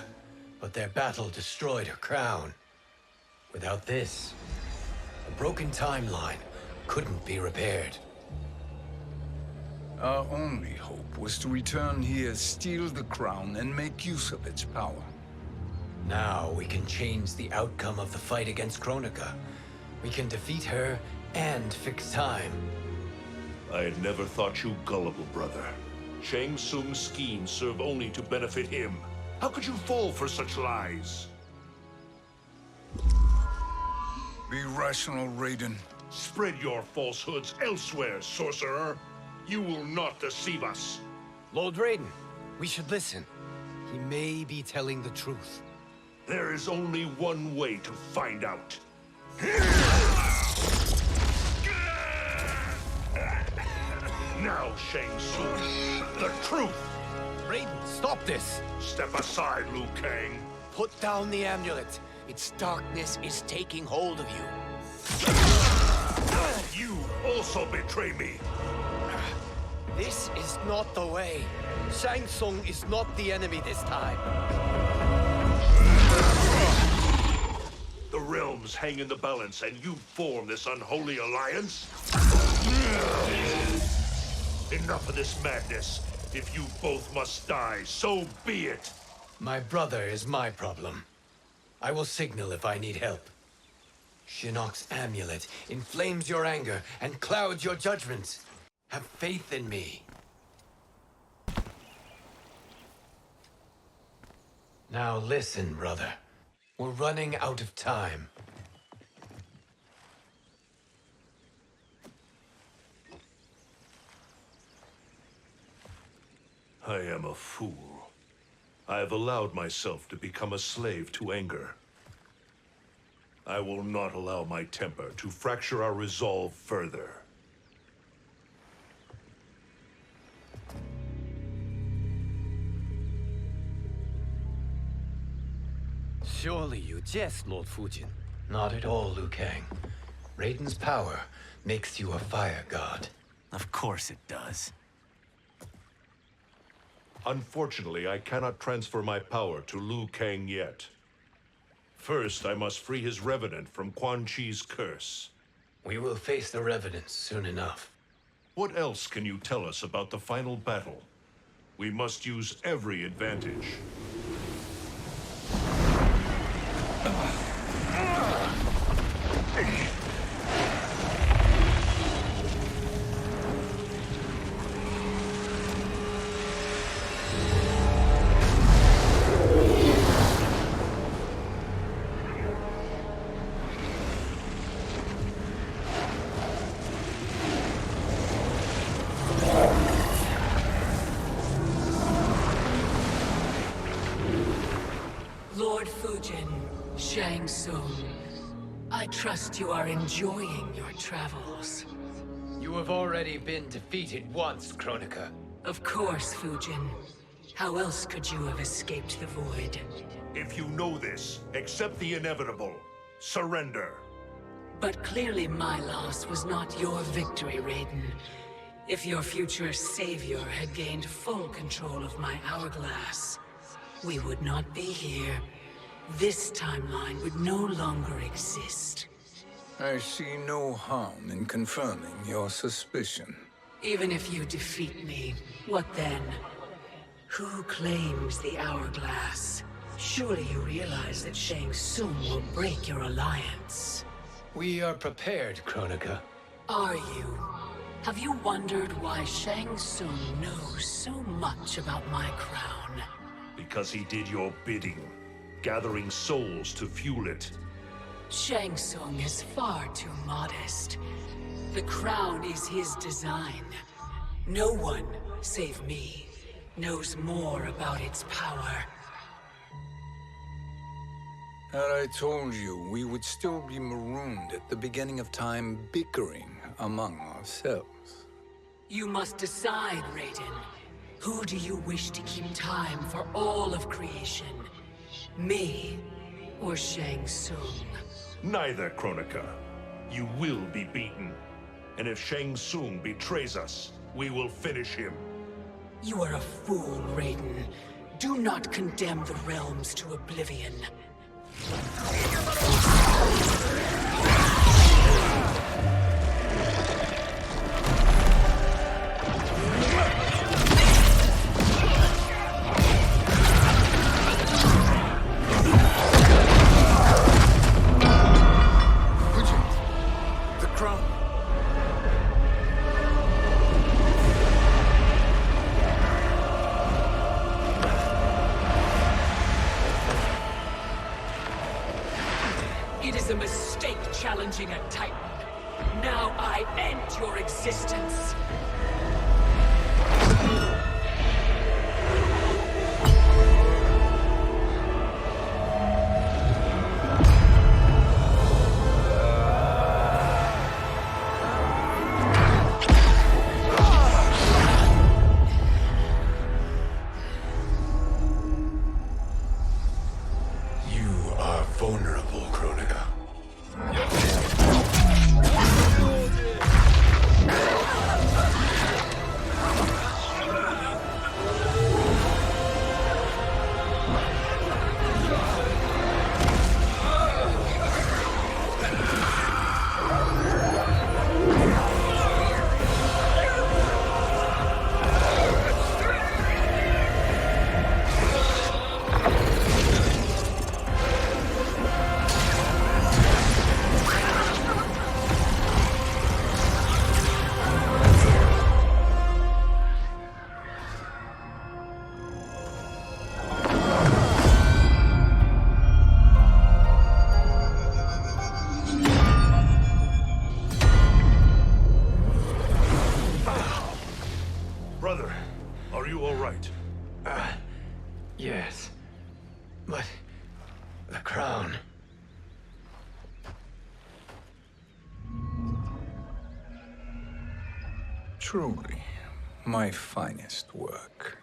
but their battle destroyed her crown. Without this, a broken timeline couldn't be repaired. Our only hope was to return here, steal the crown, and make use of its power. Now we can change the outcome of the fight against Kronika. We can defeat her and fix time. I had never thought you gullible, brother. Shang Tsung's schemes serve only to benefit him. How could you fall for such lies? Be rational, Raiden. Spread your falsehoods elsewhere, sorcerer. You will not deceive us. Lord Raiden, we should listen. He may be telling the truth. There is only one way to find out. Now, Shang Tsung, the truth! Raiden, stop this! Step aside, Liu Kang. Put down the amulet. Its darkness is taking hold of you. You also betray me. This is not the way. Shang Tsung is not the enemy this time. The realms hang in the balance, and you form this unholy alliance? Enough of this madness. If you both must die, so be it. My brother is my problem. I will signal if I need help. Shinnok's amulet inflames your anger and clouds your judgment. Have faith in me. Now listen, brother. We're running out of time. I am a fool. I have allowed myself to become a slave to anger. I will not allow my temper to fracture our resolve further. Surely you jest, Lord Fujin. Not at all, Liu Kang. Raiden's power makes you a fire god. Of course it does. Unfortunately, I cannot transfer my power to Liu Kang yet. First, I must free his revenant from Quan Chi's curse. We will face the revenants soon enough. What else can you tell us about the final battle? We must use every advantage. Lord Fujin, Shang Tsung, I trust you are enjoying your travels. You have already been defeated once, Kronika. Of course, Fujin. How else could you have escaped the void? If you know this, accept the inevitable. Surrender. But clearly my loss was not your victory, Raiden. If your future savior had gained full control of my hourglass, we would not be here. This timeline would no longer exist. I see no harm in confirming your suspicion. Even if you defeat me, what then? Who claims the hourglass? Surely you realize that Shang Tsung will break your alliance. We are prepared, Kronika. Are you? Have you wondered why Shang Tsung knows so much about my crown? Because he did your bidding, gathering souls to fuel it. Shang Tsung is far too modest. The crown is his design. No one, save me, knows more about its power. Had I told you, we would still be marooned at the beginning of time, bickering among ourselves. You must decide, Raiden. Who do you wish to keep time for all of creation? Me or Shang Tsung? Neither, Kronika. You will be beaten. And if Shang Tsung betrays us, we will finish him. You are a fool, Raiden. Do not condemn the realms to oblivion. was a mistake challenging a Titan. Now I end your existence. Vulnerable, Kronika. Brother, are you all right? Yes. But the crown. Truly, my finest work.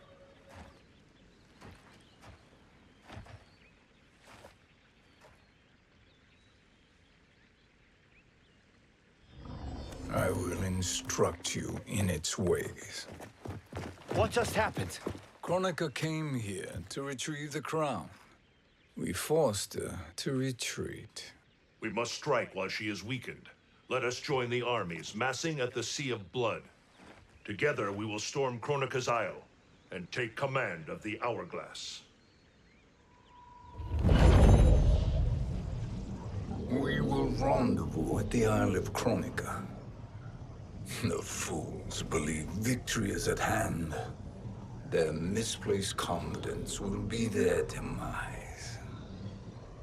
I will instruct you in its ways. What just happened? Kronika came here to retrieve the crown. We forced her to retreat. We must strike while she is weakened. Let us join the armies, massing at the Sea of Blood. Together we will storm Kronika's Isle and take command of the Hourglass. We will rendezvous at the Isle of Kronika. The fools believe victory is at hand. Their misplaced confidence will be their demise.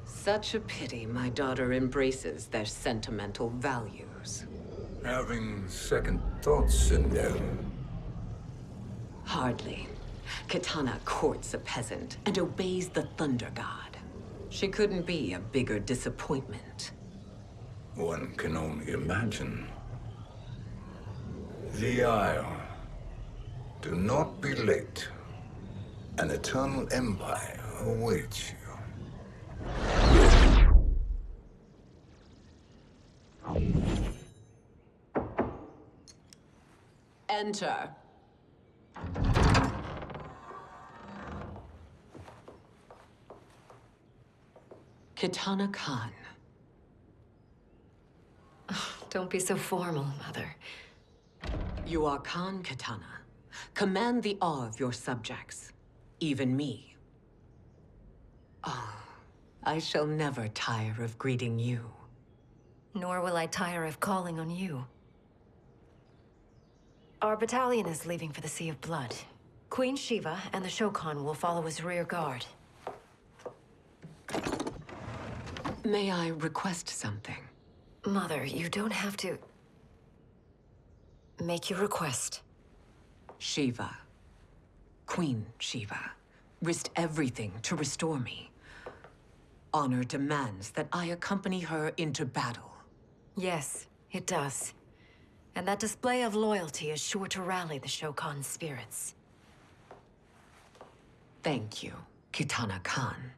Such a pity my daughter embraces their sentimental values. Having second thoughts, Sindel. Hardly. Kitana courts a peasant and obeys the Thunder God. She couldn't be a bigger disappointment. One can only imagine. The Isle. Do not be late. An eternal empire awaits you. Enter. Kitana Khan. Don't be so formal, Mother. You are Khan Kitana. Command the awe of your subjects, even me. Oh, I shall never tire of greeting you. Nor will I tire of calling on you. Our battalion is leaving for the Sea of Blood. Queen Shiva and the Shokan will follow as rear guard. May I request something? Mother, you don't have to... make your request. Shiva, Queen Shiva, risked everything to restore me. Honor demands that I accompany her into battle. Yes, it does. And that display of loyalty is sure to rally the Shokan's spirits. Thank you, Kitana Khan.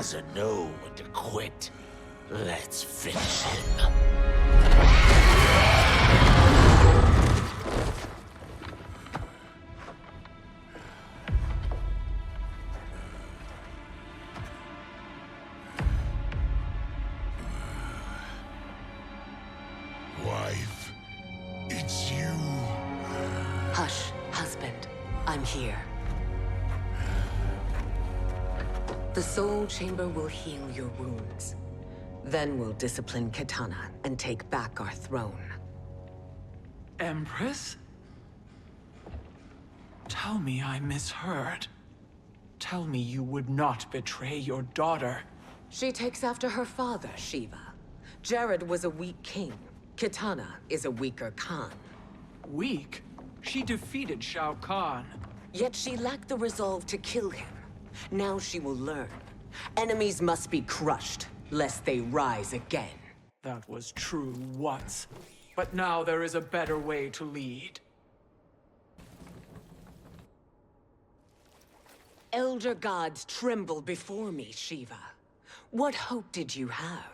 doesn't know when to quit. Let's finish him. Wife, it's you. Hush, husband. I'm here. The soul chamber will heal your wounds. Then we'll discipline Kitana and take back our throne. Empress? Tell me I misheard. Tell me you would not betray your daughter. She takes after her father, Shiva. Jared was a weak king. Kitana is a weaker Khan. Weak? She defeated Shao Kahn. Yet she lacked the resolve to kill him. Now she will learn. Enemies must be crushed, lest they rise again. That was true once. But now there is a better way to lead. Elder gods tremble before me, Shiva. What hope did you have?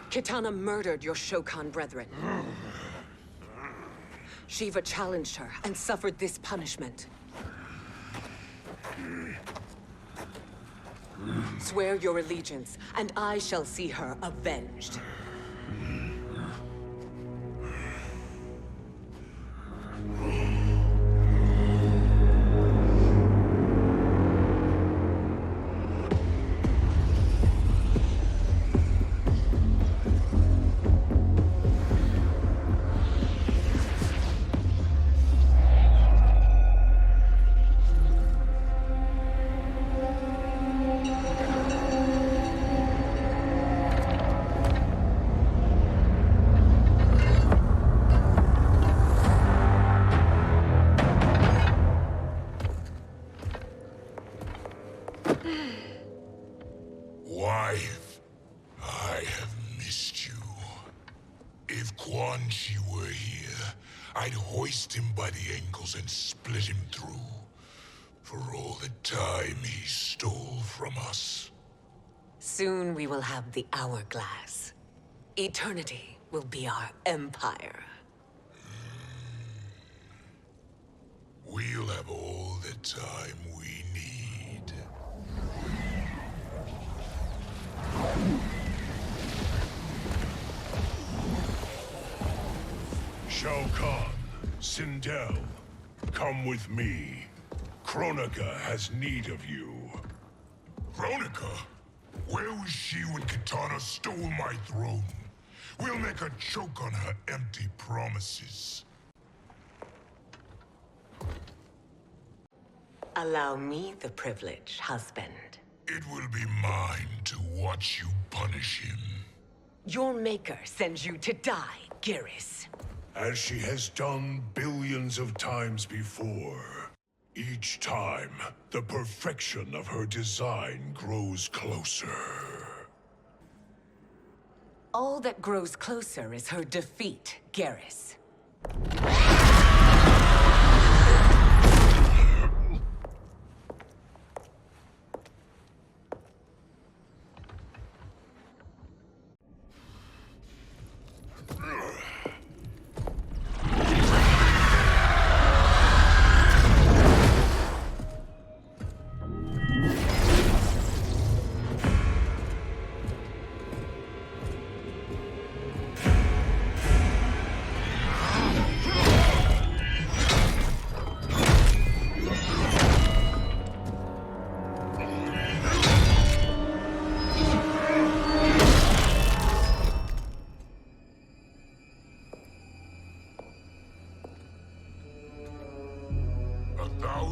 Kitana murdered your Shokan brethren. Shiva challenged her and suffered this punishment. Swear your allegiance, and I shall see her avenged. Wife, I have missed you. If Quan Chi were here, I'd hoist him by the ankles and split him through. For all the time he stole from us. Soon we will have the hourglass. Eternity will be our empire. We'll have all the time we need. Shao Kahn, Sindel, come with me. Kronika has need of you. Kronika? Where was she when Kitana stole my throne? We'll make her choke on her empty promises. Allow me the privilege, husband. It will be mine to watch you punish him. Your maker sends you to die, Geras. As she has done billions of times before. Each time, the perfection of her design grows closer. All that grows closer is her defeat, Geras.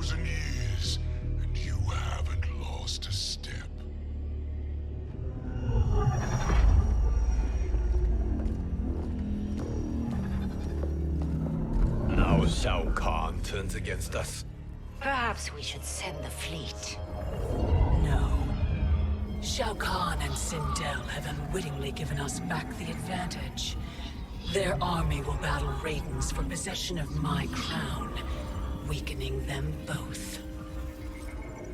Years, and you haven't lost a step. Now Shao Kahn turns against us. Perhaps we should send the fleet. No. Shao Kahn and Sindel have unwittingly given us back the advantage. Their army will battle Raidens for possession of my crown, weakening them both.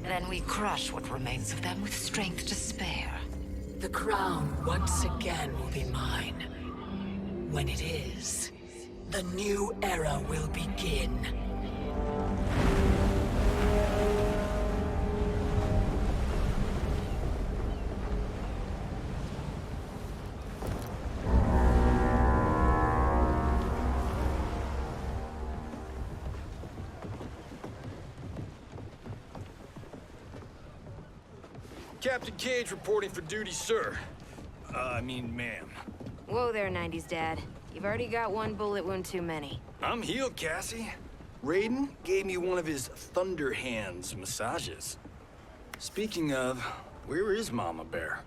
Then we crush what remains of them with strength to spare. The crown once again will be mine. When it is, the new era will begin. Captain Cage reporting for duty, sir. Ma'am. Whoa there, 90s dad. You've already got one bullet wound too many. I'm healed, Cassie. Raiden gave me one of his Thunder Hands massages. Speaking of, where is Mama Bear?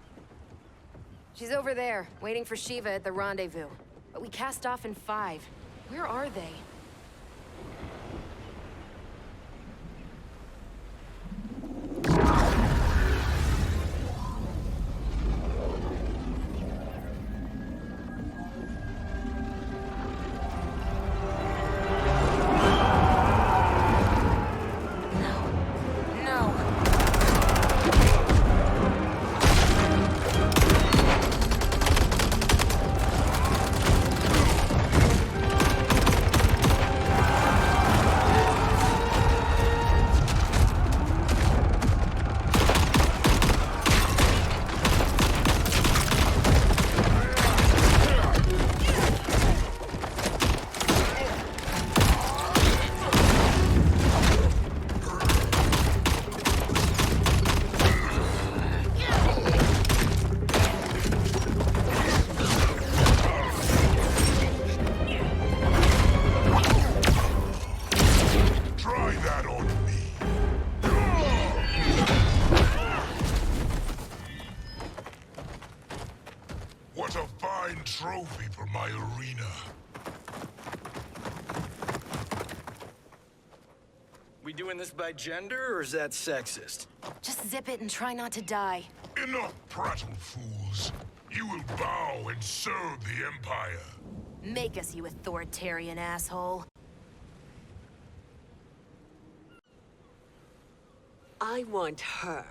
She's over there, waiting for Shiva at the rendezvous. But we cast off in 5. Where are they? What a fine trophy for my arena. We doing this by gender, or is that sexist? Just zip it and try not to die. Enough prattle, fools. You will bow and serve the Empire. Make us, you authoritarian asshole. I want her.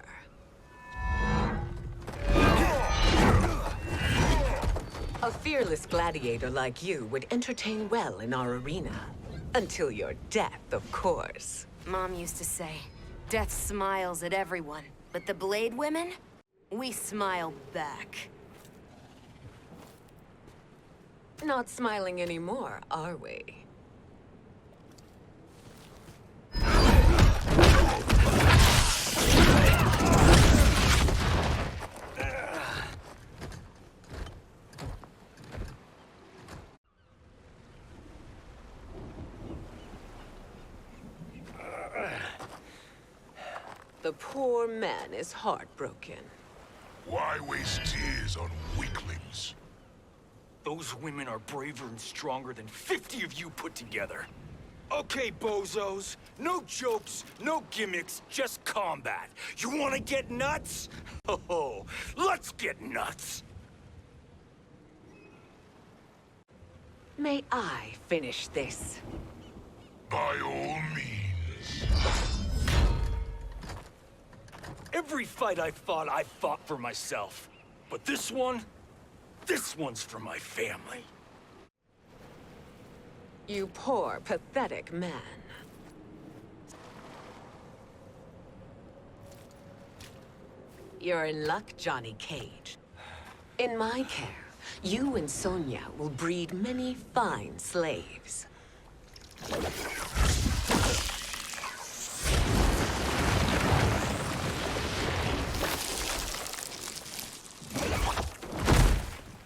A fearless gladiator like you would entertain well in our arena. Until your death, of course. Mom used to say, death smiles at everyone, but the Blade women, we smile back. Not smiling anymore, are we? The poor man is heartbroken. Why waste tears on weaklings? Those women are braver and stronger than 50 of you put together. Okay, bozos. No jokes, no gimmicks, just combat. You wanna get nuts? Oh, let's get nuts! May I finish this? By all means. Every fight I fought for myself. But this one's for my family. You poor, pathetic man. You're in luck, Johnny Cage. In my care, you and Sonya will breed many fine slaves.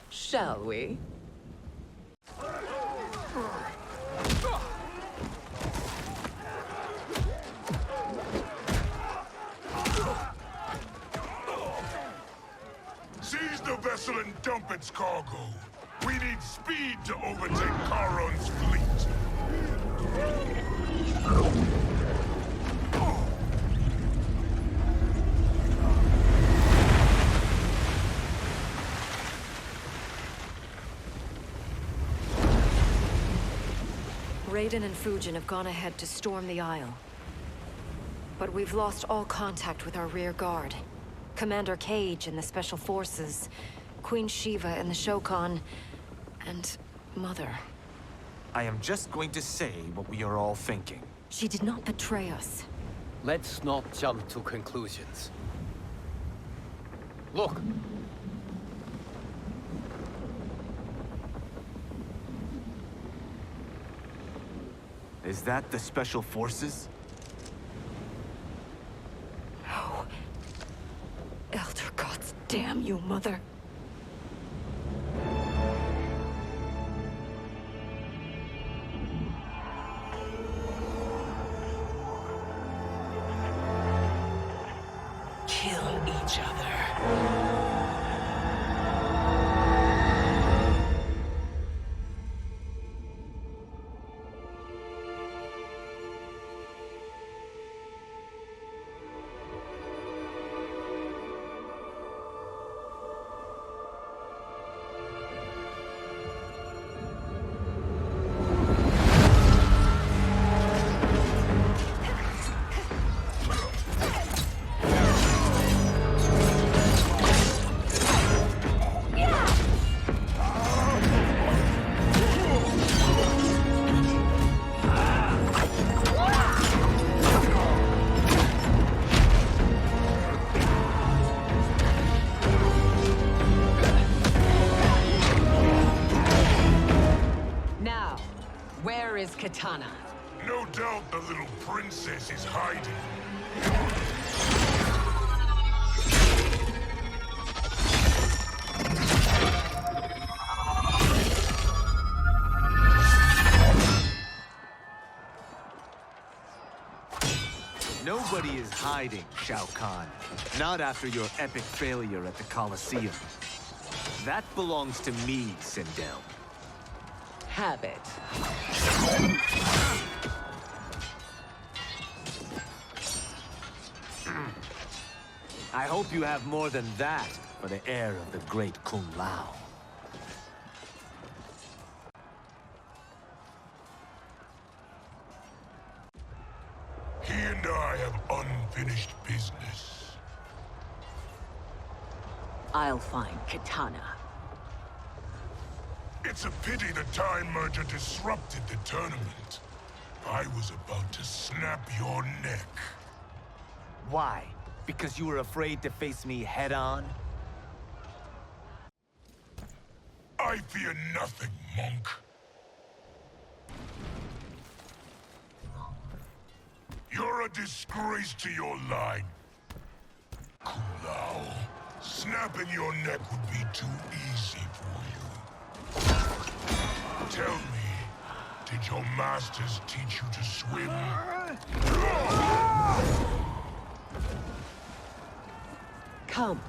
Shall we? Seize the vessel and dump its cargo. We need speed to overtake Charon's fleet. Raiden and Fujin have gone ahead to storm the Isle. But we've lost all contact with our rear guard. Commander Cage and the Special Forces, Queen Shiva and the Shokan, and Mother. I am just going to say what we are all thinking. She did not betray us. Let's not jump to conclusions. Look! Is that the Special Forces? No. Elder gods, damn you, Mother. Kill each other. Katana. No doubt the little princess is hiding. Nobody is hiding, Shao Kahn. Not after your epic failure at the Coliseum. That belongs to me, Sindel. Have it. I hope you have more than that for the heir of the great Kung Lao. He and I have unfinished business. I'll find Katana. It's a pity the Time Merger disrupted the tournament. I was about to snap your neck. Why? Because you were afraid to face me head-on? I fear nothing, monk. You're a disgrace to your line. Kung Lao, snapping your neck would be too easy for you. Tell me, did your masters teach you to swim? Come,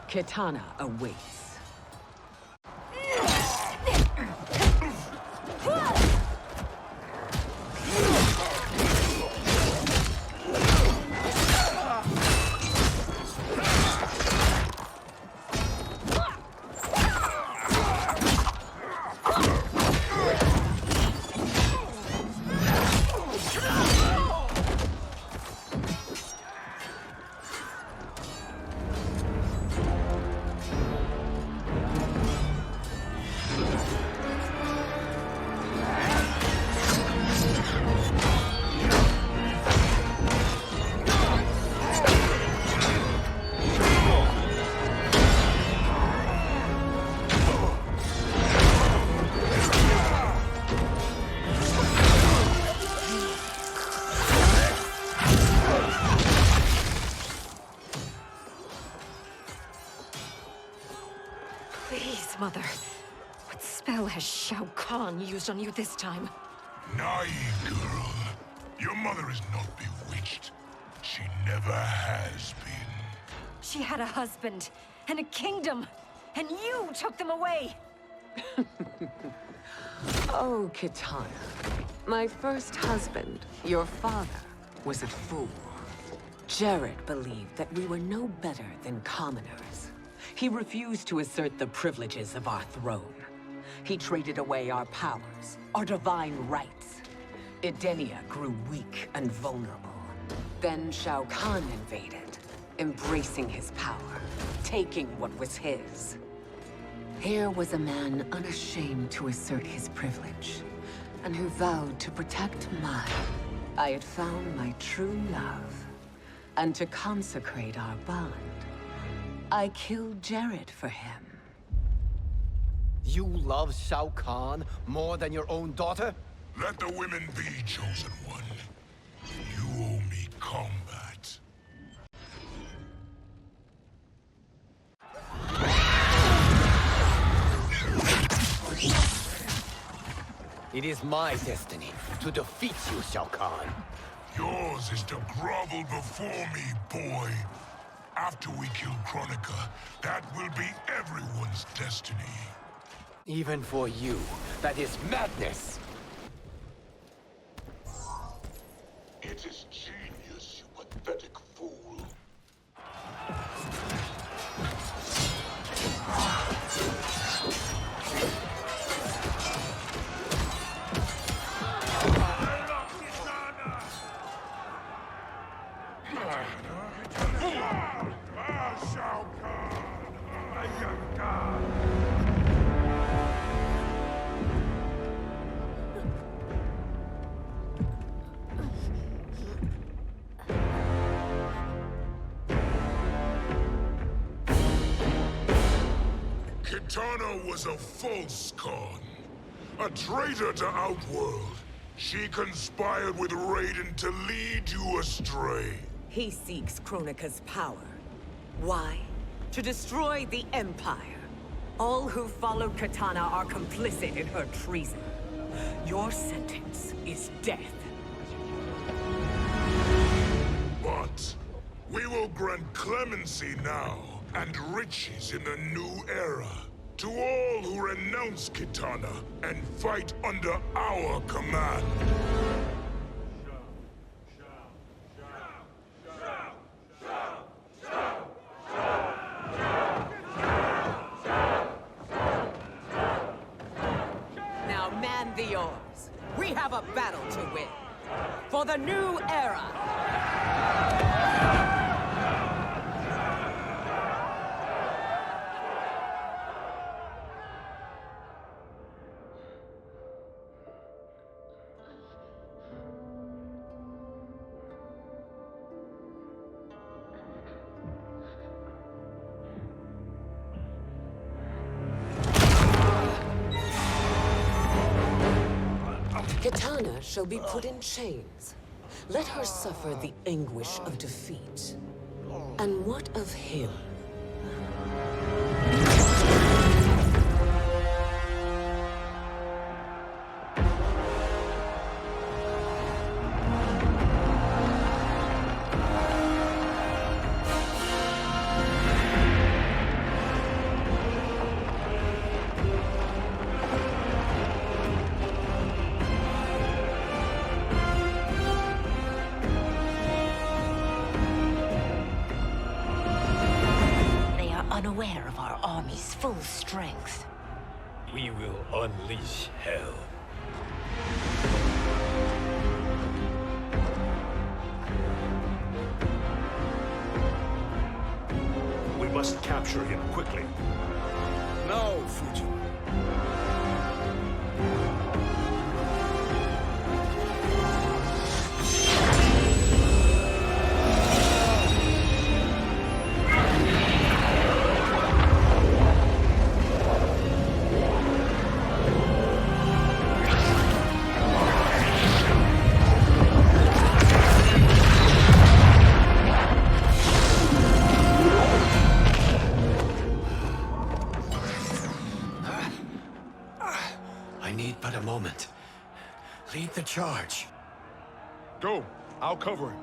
Katana awaits. Mother, what spell has Shao Kahn used on you this time? Naive girl. Your mother is not bewitched. She never has been. She had a husband and a kingdom, and you took them away! Oh, Katana. My first husband, your father, was a fool. Jared believed that we were no better than commoners. He refused to assert the privileges of our throne. He traded away our powers, our divine rights. Edenia grew weak and vulnerable. Then Shao Kahn invaded, embracing his power, taking what was his. Here was a man unashamed to assert his privilege, and who vowed to protect mine. I had found my true love, and to consecrate our bond, I killed Jared for him. You love Shao Kahn more than your own daughter? Let the women be, Chosen One. You owe me combat. It is my destiny to defeat you, Shao Kahn. Yours is to grovel before me, boy. After we kill Kronika, that will be everyone's destiny. Even for you, that is madness! It is genius, you pathetic fool. Kitana was a false Khan, a traitor to Outworld. She conspired with Raiden to lead you astray. He seeks Kronika's power. Why? To destroy the Empire. All who followed Kitana are complicit in her treason. Your sentence is death. But we will grant clemency now and riches in the new era to all who renounce Kitana and fight under our command. Now man the oars. We have a battle to win. For the new era. Kitana shall be put in chains. Let her suffer the anguish of defeat. And what of him? Unaware of our army's full strength. We will unleash hell. We must capture him quickly. Now, Fujin. I need but a moment. Lead the charge. Go. I'll cover him.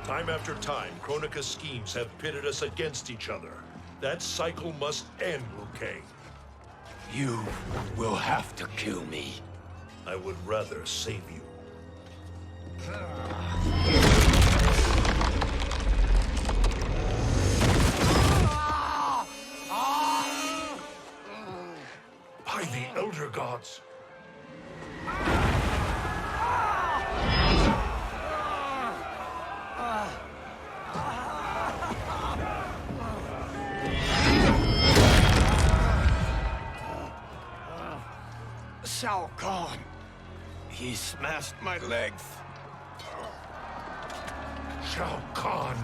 Time after time, Kronika's schemes have pitted us against each other. That cycle must end, Liu Kang. You will have to kill me. I would rather save you. By the Elder Gods! Shao Kahn! He smashed my legs. Shao Kahn!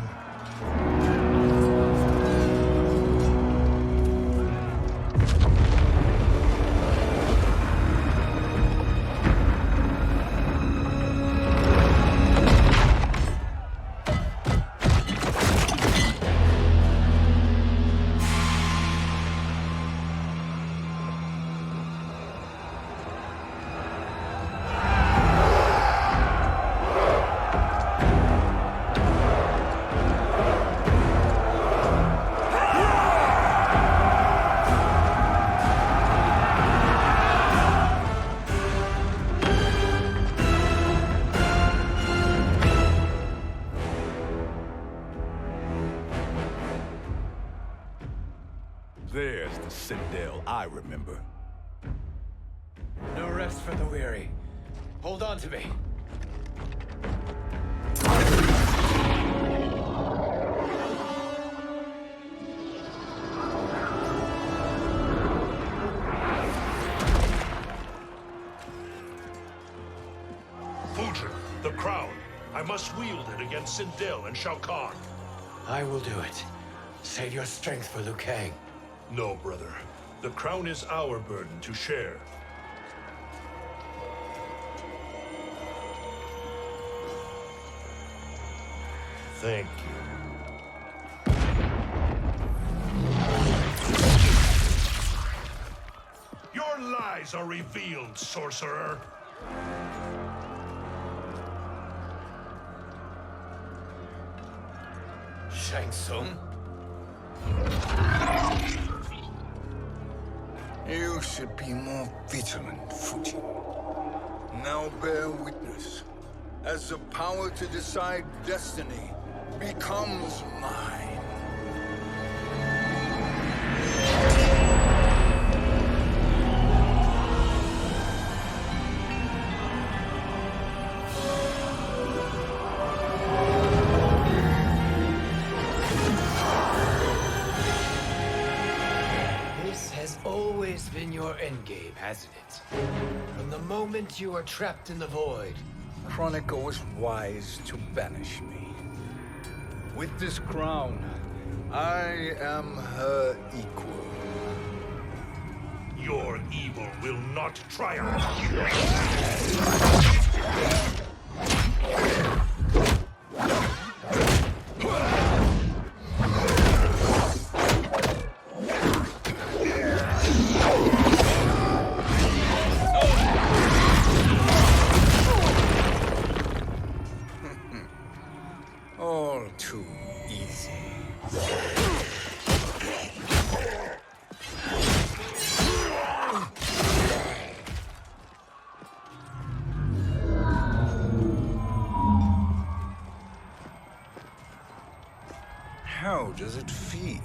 There's the Sindel I remember. No rest for the weary. Hold on to me. Fujin, the crown. I must wield it against Sindel and Shao Kahn. I will do it. Save your strength for Liu Kang. No, brother. The crown is our burden to share. Thank you. Your lies are revealed, sorcerer. Shang Tsung? You should be more vigilant, Fujin. Now bear witness, as the power to decide destiny becomes mine. Always been your endgame, hasn't it? From the moment you were trapped in the void. Kronika was wise to banish me. With this crown, I am her equal. Your evil will not triumph. All too easy. How does it feel,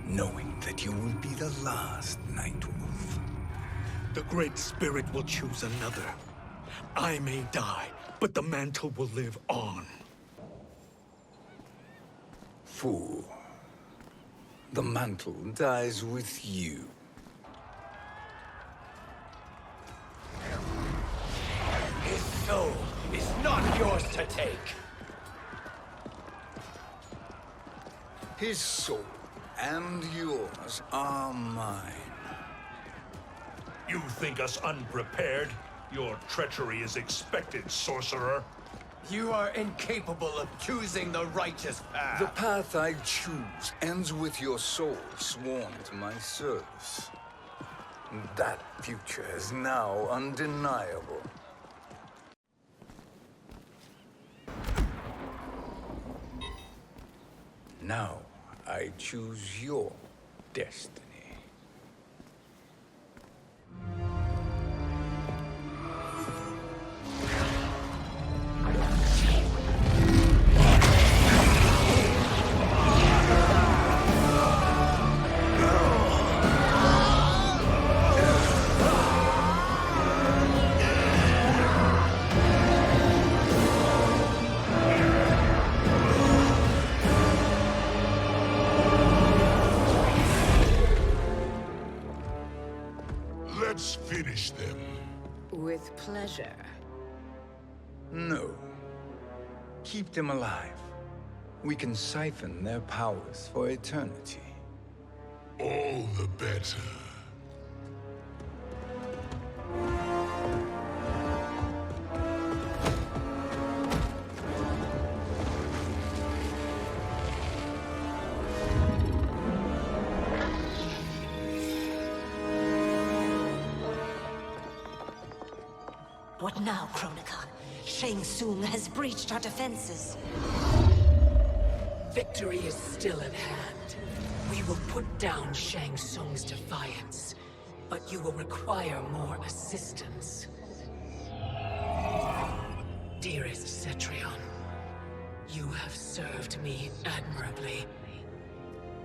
knowing that you will be the last Nightwolf? The Great Spirit will choose another. I may die, but the mantle will live on. Fool. The mantle dies with you. His soul is not yours to take. His soul and yours are mine. You think us unprepared? Your treachery is expected, sorcerer. You are incapable of choosing the righteous path. The path I choose ends with your soul sworn to my service. That future is now undeniable. Now I choose your destiny. Let's finish them. With pleasure. No. Keep them alive. We can siphon their powers for eternity. All the better. What now, Kronika? Shang Tsung has breached our defenses. Victory is still at hand. We will put down Shang Tsung's defiance, but you will require more assistance. Dearest Cetrion, you have served me admirably.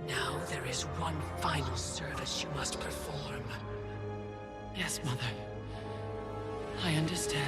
Now there is one final service you must perform. Yes, Mother. I understand.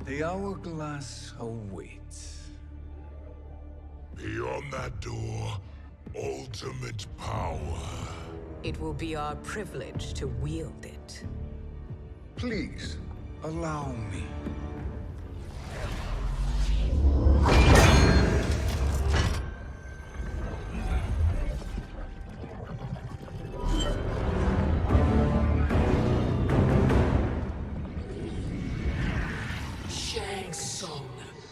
The hourglass awaits. Beyond that door, ultimate power. It will be our privilege to wield it. Please, allow me. Shang Tsung,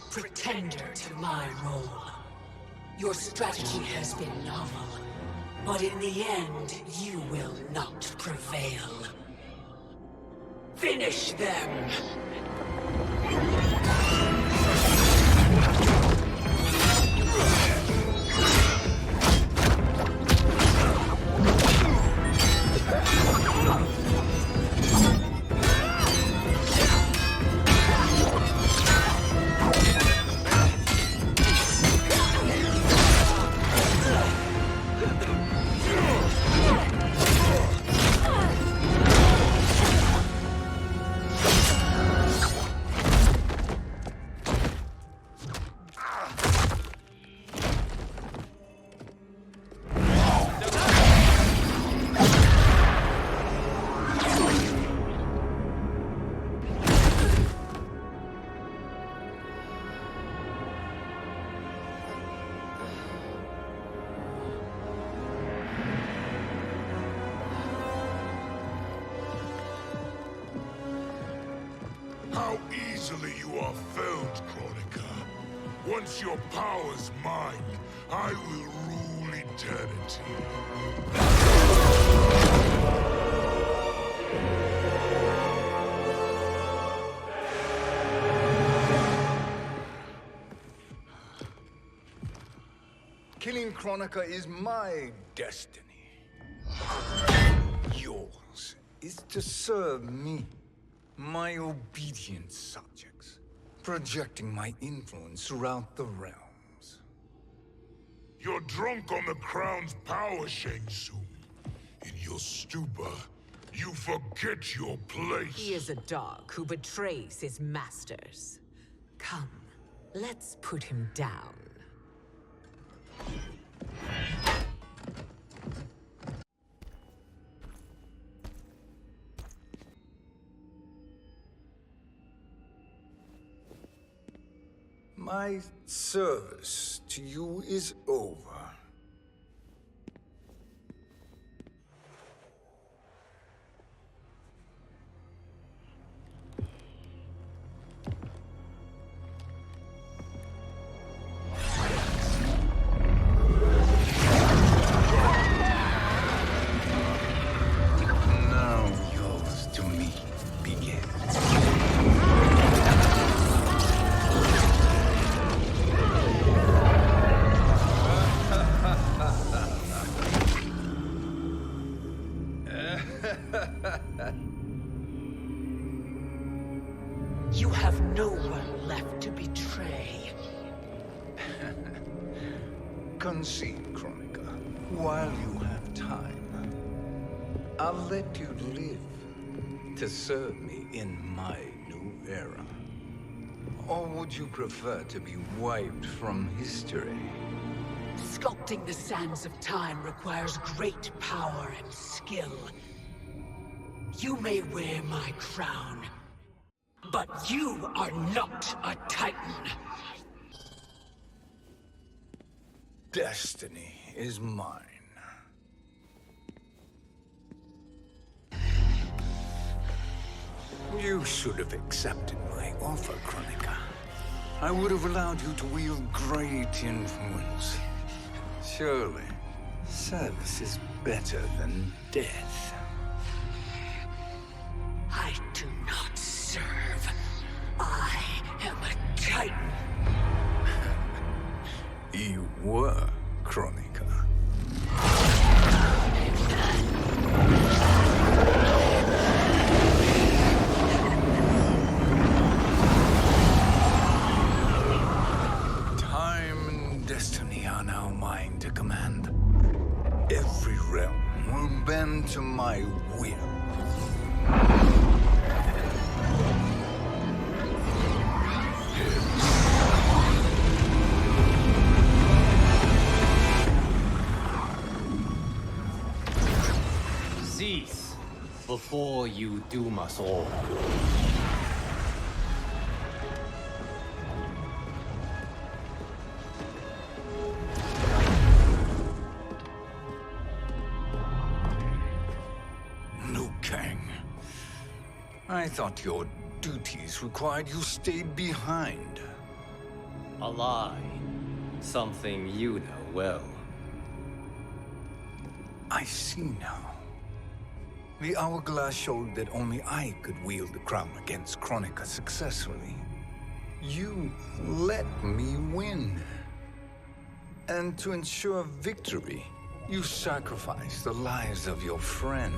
pretender to my role. Your strategy has been novel, but in the end, you will not prevail. Finish them! How easily you are felled, Kronika. Once your power's mine, I will rule eternity. Kronika is my destiny. Yours is to serve me, my obedient subjects, projecting my influence throughout the realms. You're drunk on the crown's power, Shang Tsung. In your stupor, you forget your place. He is a dog who betrays his masters. Come, let's put him down. My service to you is over. Now yours to me begins. You have no one left to betray. Concede, Kronika, while you have time. I'll let you live to serve me in my new era. Or would you prefer to be wiped from history? Sculpting the sands of time requires great power and skill. You may wear my crown, but you are not a Titan. Destiny is mine. You should have accepted my offer, Kronika. I would have allowed you to wield great influence. Surely, service is better than death. I do not serve. I am a Titan. You were, Kronika. Time and destiny are now mine to command. Every realm will bend to my will. Cease before you doom us all. Liu Kang. I thought your duties required you stayed behind. A lie. Something you know well. I see now. The hourglass showed that only I could wield the crown against Kronika successfully. You let me win. And to ensure victory, you sacrificed the lives of your friends.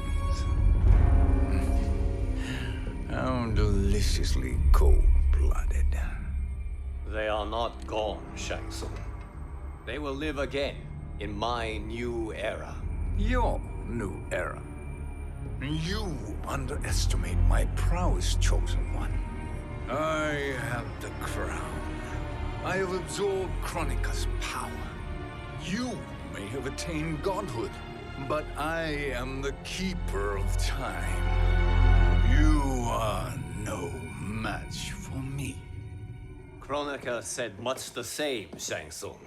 How deliciously cold-blooded. They are not gone, Shang Tsung. They will live again in my new era. Your new era. You underestimate my prowess, Chosen One. I have the crown. I have absorbed Kronika's power. You may have attained godhood, but I am the keeper of time. You are no match for me. Kronika said much the same, Shang Tsung.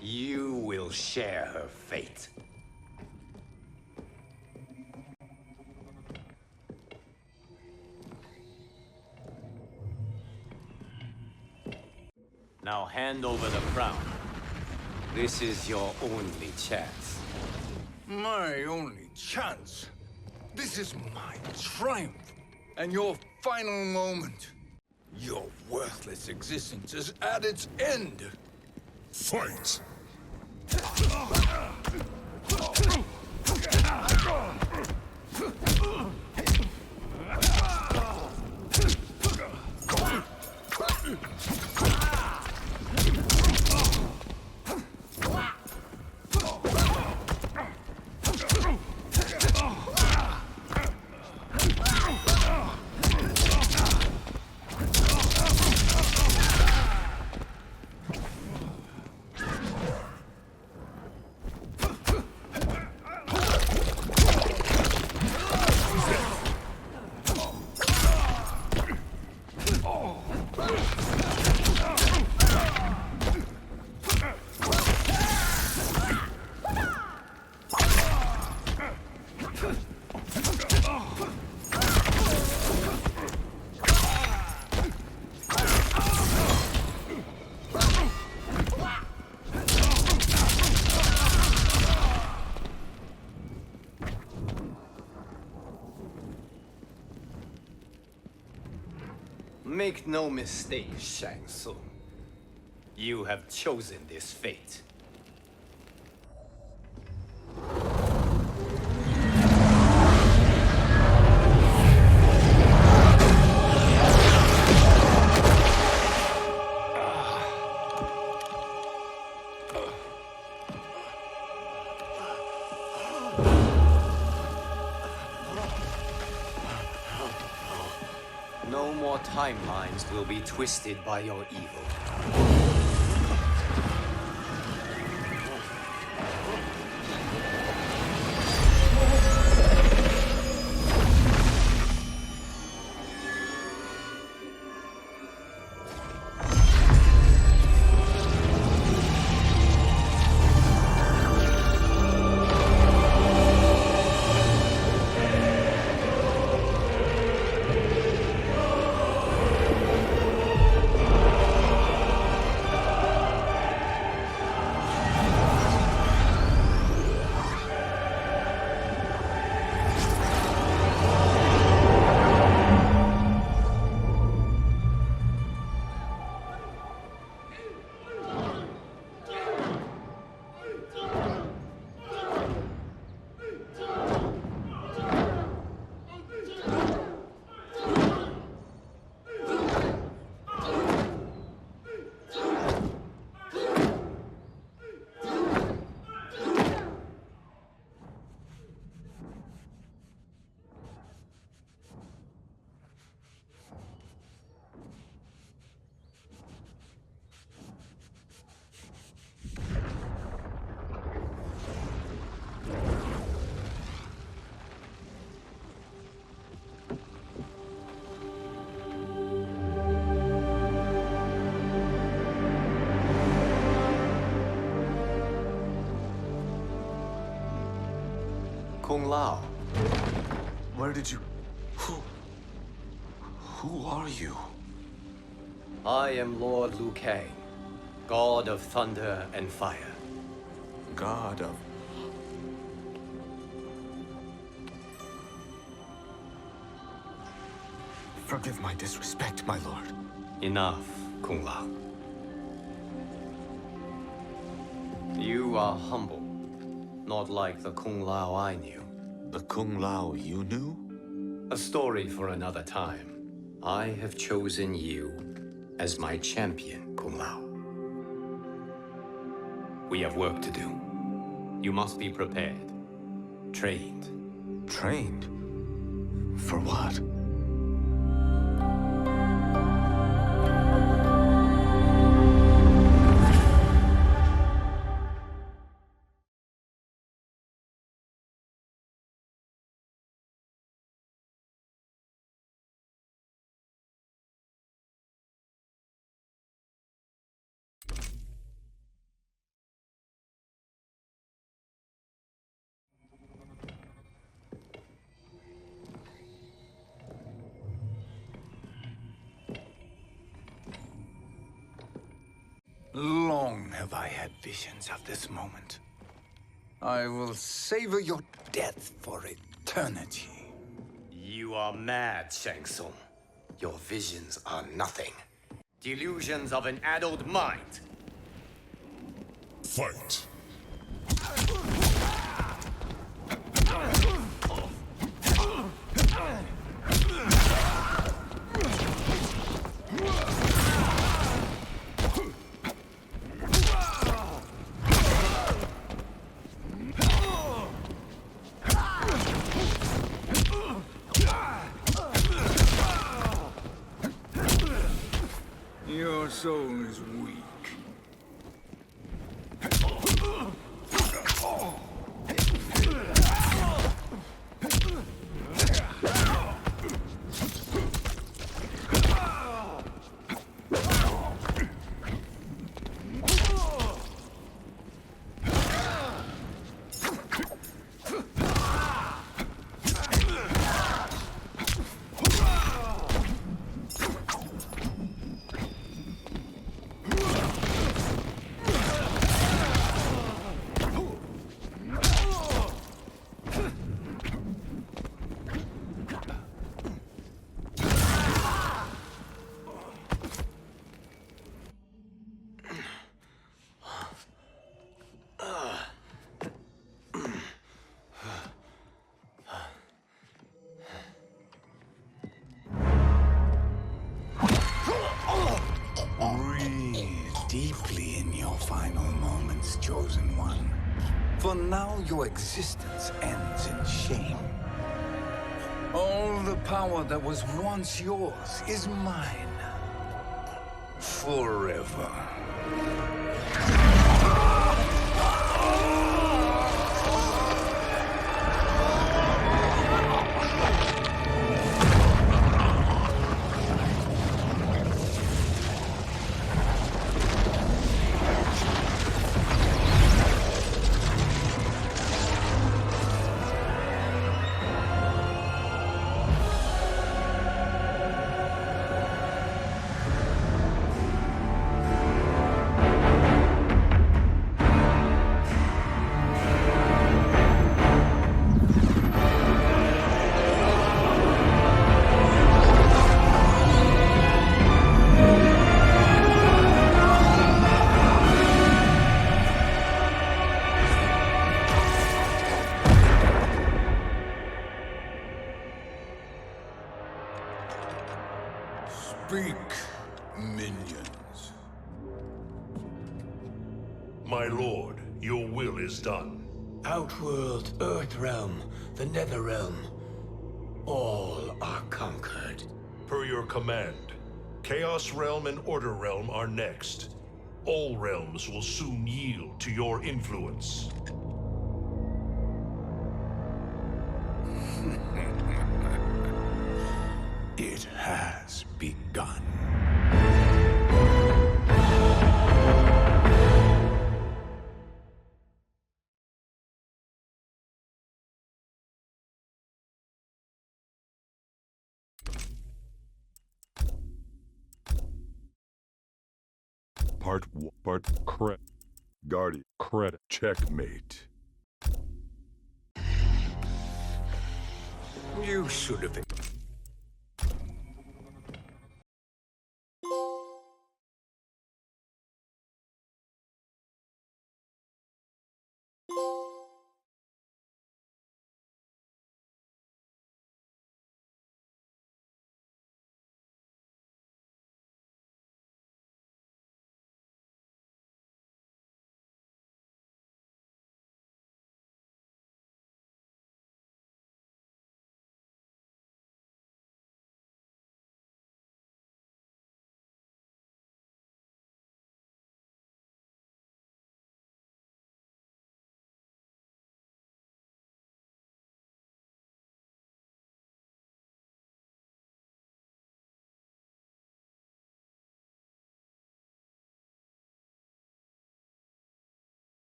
You will share her fate. Now hand over the crown. This is your only chance. My only chance? This is my triumph, and your final moment. Your worthless existence is at its end. Fight! Make no mistake, Shang Tsung. You have chosen this fate. No more timelines will be twisted by your evil. Kung Lao. Where did you... Who are you? I am Lord Liu Kang, God of Thunder and Fire. God of... Forgive my disrespect, my lord. Enough, Kung Lao. You are humble, not like the Kung Lao I knew. The Kung Lao you knew? A story for another time. I have chosen you as my champion, Kung Lao. We have work to do. You must be prepared. Trained. Trained? For what? Long have I had visions of this moment. I will savor your death for eternity. You are mad, Shang Tsung. Your visions are nothing. Delusions of an addled mind. Fight. soul is weak. Deeply in your final moments, Chosen One. For now, your existence ends in shame. All the power that was once yours is mine. Forever. Speak, minions. My lord, your will is done. Outworld, Earthrealm, the Netherrealm, all are conquered. Per your command, Chaos Realm and Order Realm are next. All realms will soon yield to your influence. It has begun. Credit. Guardian. Credit. Checkmate. You should have